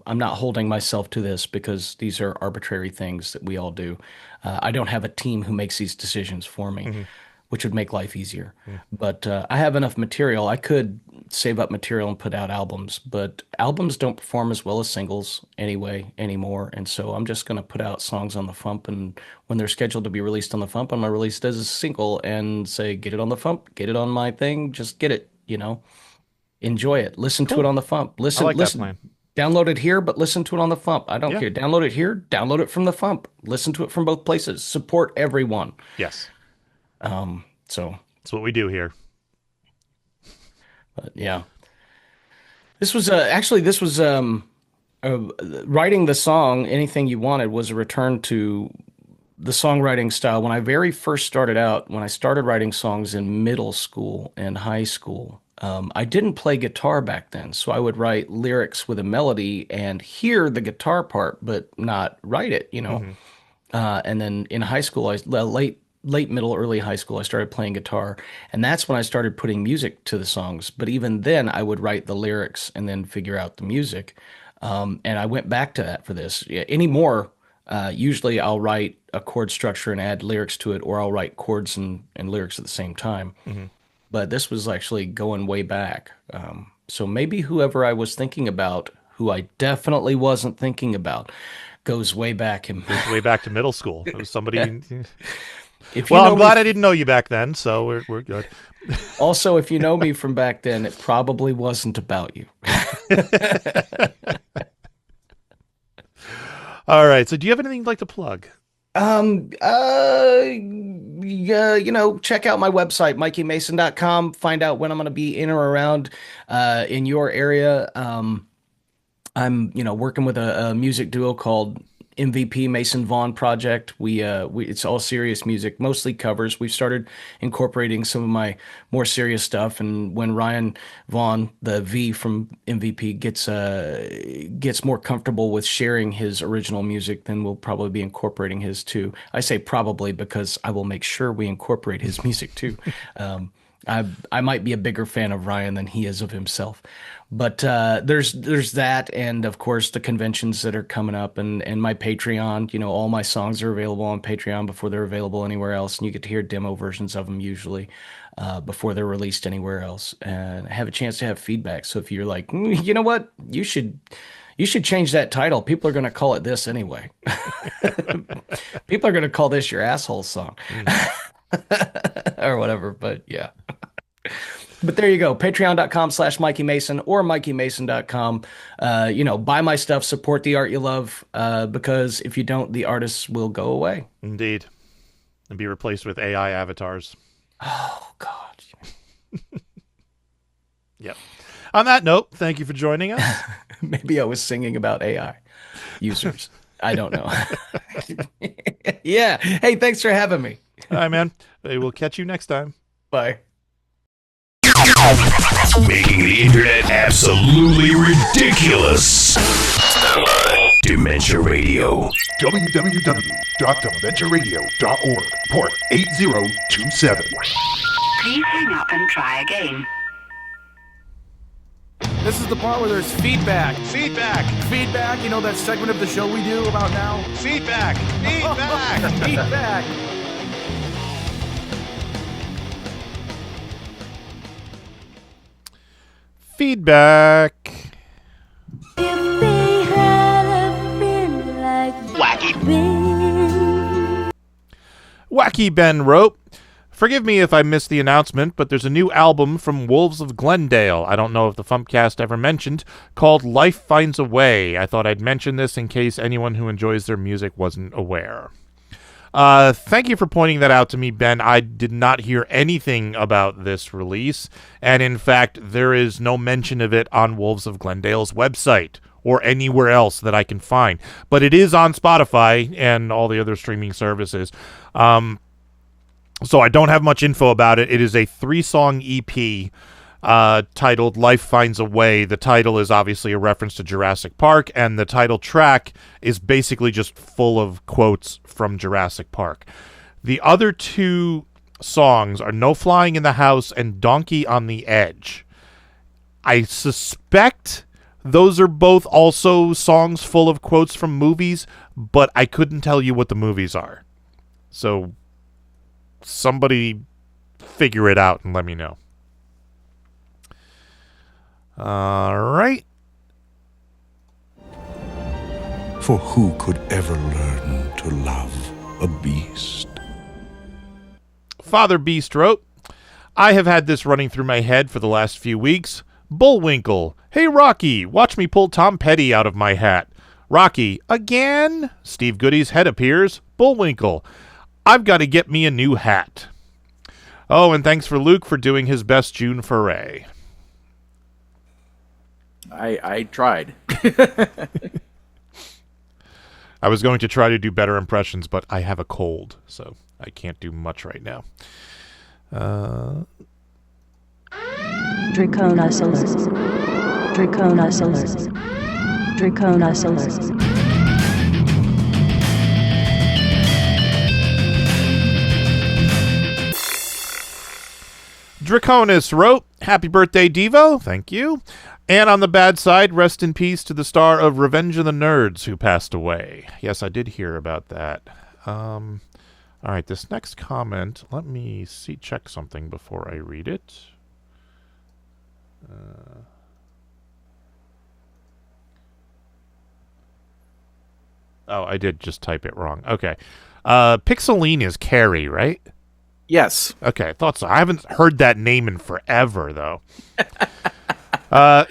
Speaker 11: I'm not holding myself to this because these are arbitrary things that we all do. I don't have a team who makes these decisions for me, which would make life easier. But I have enough material. I could save up material and put out albums, but albums don't perform as well as singles anymore. And so I'm just going to put out songs on the FuMP, and when they're scheduled to be released on the FuMP, I'm going to release it as a single and say, get it on the FuMP, get it on my thing, just get it, Enjoy it. Listen to it on the FuMP. Listen,
Speaker 1: that plan.
Speaker 11: Download it here, but listen to it on the FuMP. I don't care. Download it here. Download it from the FuMP. Listen to it from both places. Support everyone.
Speaker 1: Yes.
Speaker 11: So
Speaker 1: that's what we do here.
Speaker 11: But yeah, this was writing the song. Anything You Wanted was a return to the songwriting style when I very first started out. When I started writing songs in middle school and high school. I didn't play guitar back then, so I would write lyrics with a melody and hear the guitar part, but not write it, And then in high school, late middle, early high school, I started playing guitar, and that's when I started putting music to the songs. But even then, I would write the lyrics and then figure out the music. And I went back to that for this. Anymore, usually I'll write a chord structure and add lyrics to it, or I'll write chords and lyrics at the same time. But this was actually going way back. So maybe whoever I was thinking about, who I definitely wasn't thinking about, goes way back.
Speaker 1: Way back to middle school. It was somebody. I'm
Speaker 11: glad
Speaker 1: I didn't know you back then, so we're good.
Speaker 11: Also, if you know me from back then, it probably wasn't about you.
Speaker 1: All right. So do you have anything you'd like to plug?
Speaker 11: Check out my website, mikeymason.com. Find out when I'm going to be in or around in your area. I'm working with a music duo called MVP Mason Vaughn Project. It's all serious music, mostly covers. We've started incorporating some of my more serious stuff, and when Ryan Vaughn, the V from MVP, gets more comfortable with sharing his original music, then we'll probably be incorporating his too. I say probably because I will make sure we incorporate his music too. I might be a bigger fan of Ryan than he is of himself. But there's that, and of course the conventions that are coming up, and my Patreon. All my songs are available on Patreon before they're available anywhere else, and you get to hear demo versions of them usually before they're released anywhere else, and have a chance to have feedback. So if you're like, you know what, you should change that title. People are going to call it this anyway. People are going to call this your asshole song or whatever. But yeah. But there you go, patreon.com/Mikey Mason or MikeyMason.com. Buy my stuff, support the art you love, because if you don't, the artists will go away.
Speaker 1: Indeed. And be replaced with AI avatars.
Speaker 11: Oh, God.
Speaker 1: Yep. On that note, thank you for joining us.
Speaker 11: Maybe I was singing about AI users. I don't know. Yeah. Hey, thanks for having me.
Speaker 1: All right, man. We'll catch you next time.
Speaker 11: Bye.
Speaker 13: Making the internet absolutely ridiculous. Dementia Radio.
Speaker 14: www.dementiaradio.org. Port 8027.
Speaker 15: Please hang up and try again.
Speaker 4: This is the part where there's feedback. Feedback. That segment of the show we do about now.
Speaker 1: Feedback.
Speaker 4: Feedback.
Speaker 1: Feedback.
Speaker 15: Wacky
Speaker 1: Ben wrote, Forgive me if I missed the announcement, but there's a new album from Wolves of Glendale. I don't know if the FuMPcast ever mentioned, called Life Finds a Way. I thought I'd mention this in case anyone who enjoys their music wasn't aware. Thank you for pointing that out to me, Ben. I did not hear anything about this release, and in fact, there is no mention of it on Wolves of Glendale's website or anywhere else that I can find. But it is on Spotify and all the other streaming services. So I don't have much info about it. It is a 3-song EP titled Life Finds a Way. The title is obviously a reference to Jurassic Park, and the title track is basically just full of quotes from Jurassic Park. The other 2 songs are No Flying in the House and Donkey on the Edge. I suspect those are both also songs full of quotes from movies, but I couldn't tell you what the movies are. So somebody figure it out and let me know. All right.
Speaker 16: For who could ever learn to love a beast?
Speaker 1: Father Beast wrote, I have had this running through my head for the last few weeks. Bullwinkle, hey Rocky, watch me pull Tom Petty out of my hat. Rocky, again? Steve Goody's head appears. Bullwinkle, I've got to get me a new hat. Oh, and thanks for Luke for doing his best June foray.
Speaker 4: I tried.
Speaker 1: I was going to try to do better impressions, but I have a cold, so I can't do much right now.
Speaker 17: Dracona Cellar. Dracona Cellar. Dracona Cellar.
Speaker 1: Draconis wrote, Happy birthday, Devo. Thank you. And on the bad side, rest in peace to the star of Revenge of the Nerds who passed away. Yes, I did hear about that. All right, this next comment, let me check something before I read it. Oh, I did just type it wrong. Okay. Pixeline is Carrie, right?
Speaker 4: Yes.
Speaker 1: Okay, I thought so. I haven't heard that name in forever, though.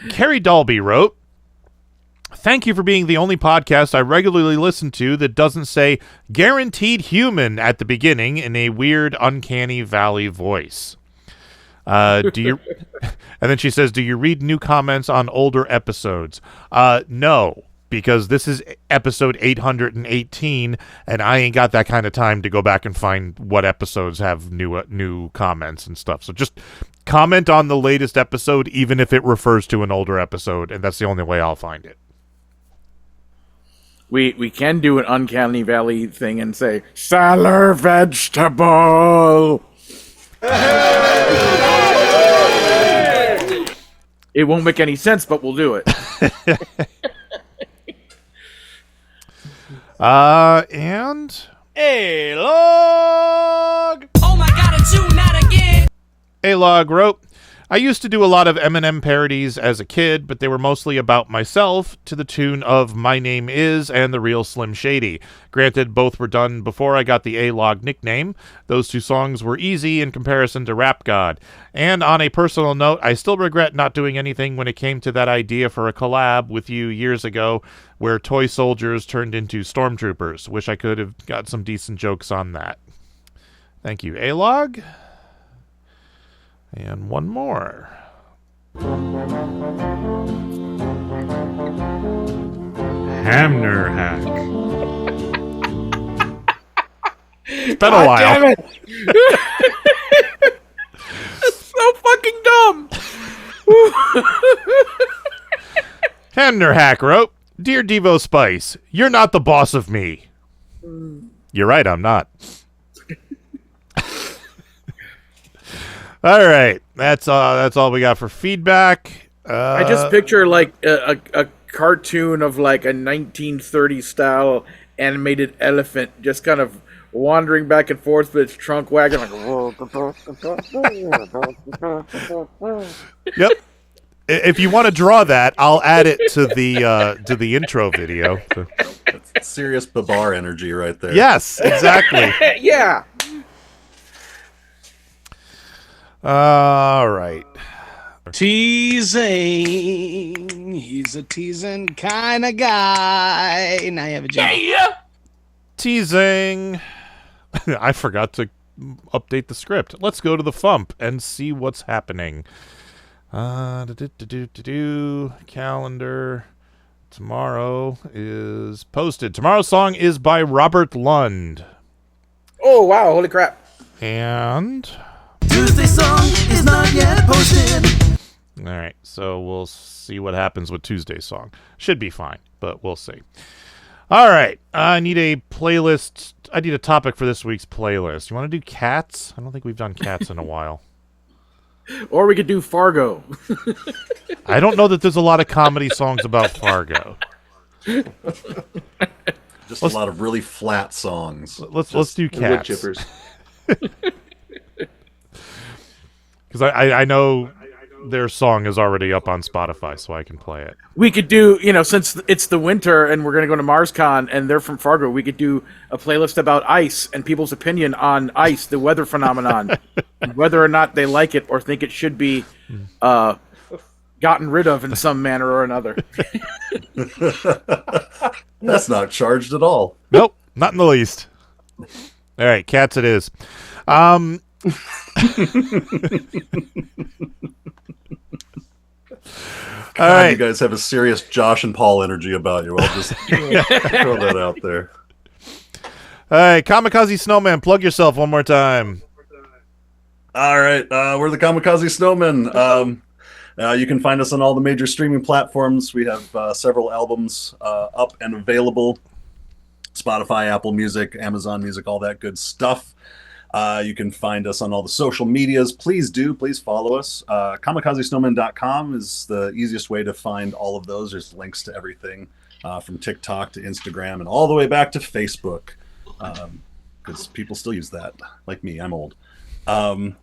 Speaker 1: Carrie Dalby wrote, Thank you for being the only podcast I regularly listen to that doesn't say guaranteed human at the beginning in a weird, uncanny valley voice. Do you? And then she says, do you read new comments on older episodes? No, because this is episode 818, and I ain't got that kind of time to go back and find what episodes have new comments and stuff. So just comment on the latest episode, even if it refers to an older episode, and that's the only way I'll find it.
Speaker 4: We can do an Uncanny Valley thing and say, Cellar vegetable! It won't make any sense, but we'll do it.
Speaker 1: And A-Log!
Speaker 6: Oh my god, it's you, not again!
Speaker 1: A-Log wrote, I used to do a lot of Eminem parodies as a kid, but they were mostly about myself, to the tune of My Name Is and The Real Slim Shady. Granted, both were done before I got the A-Log nickname. Those 2 songs were easy in comparison to Rap God. And on a personal note, I still regret not doing anything when it came to that idea for a collab with you years ago, where toy soldiers turned into stormtroopers. Wish I could have got some decent jokes on that. Thank you, A-Log. And one more. Hanmerhack. It's been a while.
Speaker 4: Damn it! It's so fucking dumb!
Speaker 1: Hanmerhack wrote, Dear Devo Spice, you're not the boss of me. You're right, I'm not. All right, that's all we got for feedback.
Speaker 4: I just picture like a cartoon of like a 1930s style animated elephant just kind of wandering back and forth with its trunk wagging like.
Speaker 1: Yep. If you want to draw that, I'll add it to the intro video.
Speaker 2: That's serious Babar energy right there.
Speaker 1: Yes, exactly.
Speaker 4: Yeah.
Speaker 1: All right.
Speaker 18: Teasing. He's a teasing kind of guy. Now you have a job.
Speaker 1: Teasing. I forgot to update the script. Let's go to the FuMP and see what's happening. Calendar. Tomorrow is posted. Tomorrow's song is by Robert Lund.
Speaker 4: Oh, wow. Holy crap.
Speaker 1: And
Speaker 6: Tuesday song is not yet posted.
Speaker 1: all right, so we'll see what happens with Tuesday's song. Should be fine, but we'll see. All right, I need a playlist. I need a topic for this week's playlist. You want to do cats? I don't think we've done cats in a while.
Speaker 4: Or we could do Fargo.
Speaker 1: I don't know that there's a lot of comedy songs about Fargo.
Speaker 2: Just a lot of really flat songs.
Speaker 1: Let's do cats.
Speaker 5: Wood chippers.
Speaker 1: Because I know their song is already up on Spotify, so I can play it.
Speaker 4: We could do, since it's the winter and we're going to go to MarsCon and they're from Fargo, we could do a playlist about ice and people's opinion on ice, the weather phenomenon, and whether or not they like it or think it should be gotten rid of in some manner or another.
Speaker 2: That's not charged at all.
Speaker 1: Nope, not in the least. All right, cats it is.
Speaker 2: God, right. You guys have a serious Josh and Paul energy about you. I'll just throw that out there.
Speaker 1: All right, Kamikaze Snowmen, plug yourself one more time.
Speaker 2: All right, we're the Kamikaze Snowmen. You can find us on all the major streaming platforms. We have several albums up and available. Spotify, Apple Music, Amazon Music, all that good stuff. You can find us on all the social medias. Please follow us. KamikazeSnowmen.com is the easiest way to find all of those. There's links to everything from TikTok to Instagram and all the way back to Facebook, because people still use that. Like me, I'm old. We'll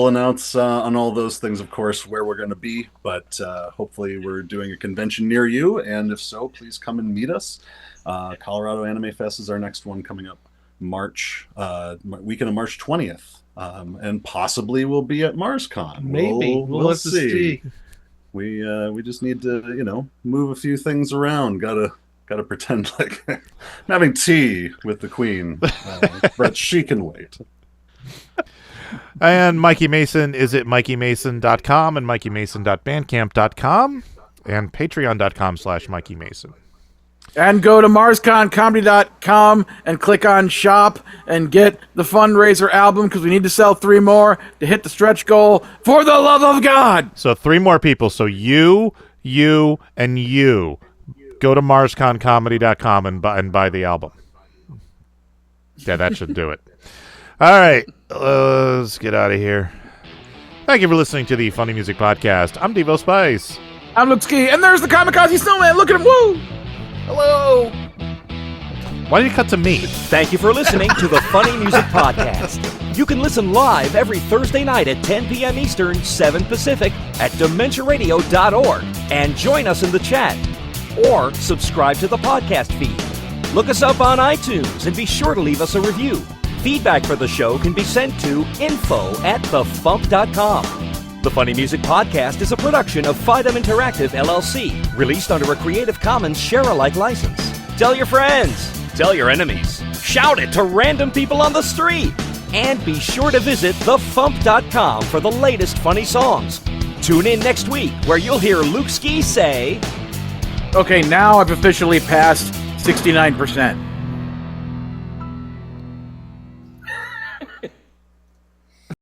Speaker 2: announce on all those things, of course, where we're going to be. But hopefully we're doing a convention near you. And if so, please come and meet us. Colorado Anime Fest is our next one coming up. Weekend of March 20th, and possibly we'll be at MarsCon.
Speaker 5: Maybe we'll have to see.
Speaker 2: We just need to move a few things around. Gotta pretend like I'm having tea with the Queen, but she can wait.
Speaker 1: And Mikey Mason is at MikeyMason.com and MikeyMason.bandcamp.com and Patreon.com/Mikey Mason.
Speaker 4: And go to MarsConComedy.com and click on Shop and get the fundraiser album because we need to sell 3 more to hit the stretch goal for the love of God.
Speaker 1: So 3 more people. So you, and you. Go to MarsConComedy.com and buy the album. Yeah, that should do it. All right. Let's get out of here. Thank you for listening to the Funny Music Podcast. I'm Devo Spice.
Speaker 4: I'm Luke Ski. And there's the Kamikaze Snowman. Look at him. Woo!
Speaker 5: Hello.
Speaker 1: Why did you cut to me?
Speaker 3: Thank you for listening to the Funny Music Podcast. You can listen live every Thursday night at 10 p.m. Eastern, 7 Pacific at DementiaRadio.org and join us in the chat. Or subscribe to the podcast feed. Look us up on iTunes and be sure to leave us a review. Feedback for the show can be sent to info@thefump.com. The Funny Music Podcast is a production of Fidem Interactive, LLC, released under a Creative Commons share-alike license. Tell your friends, tell your enemies, shout it to random people on the street, and be sure to visit thefump.com for the latest funny songs. Tune in next week where you'll hear Luke Ski say,
Speaker 4: Okay, now I've officially passed 69%.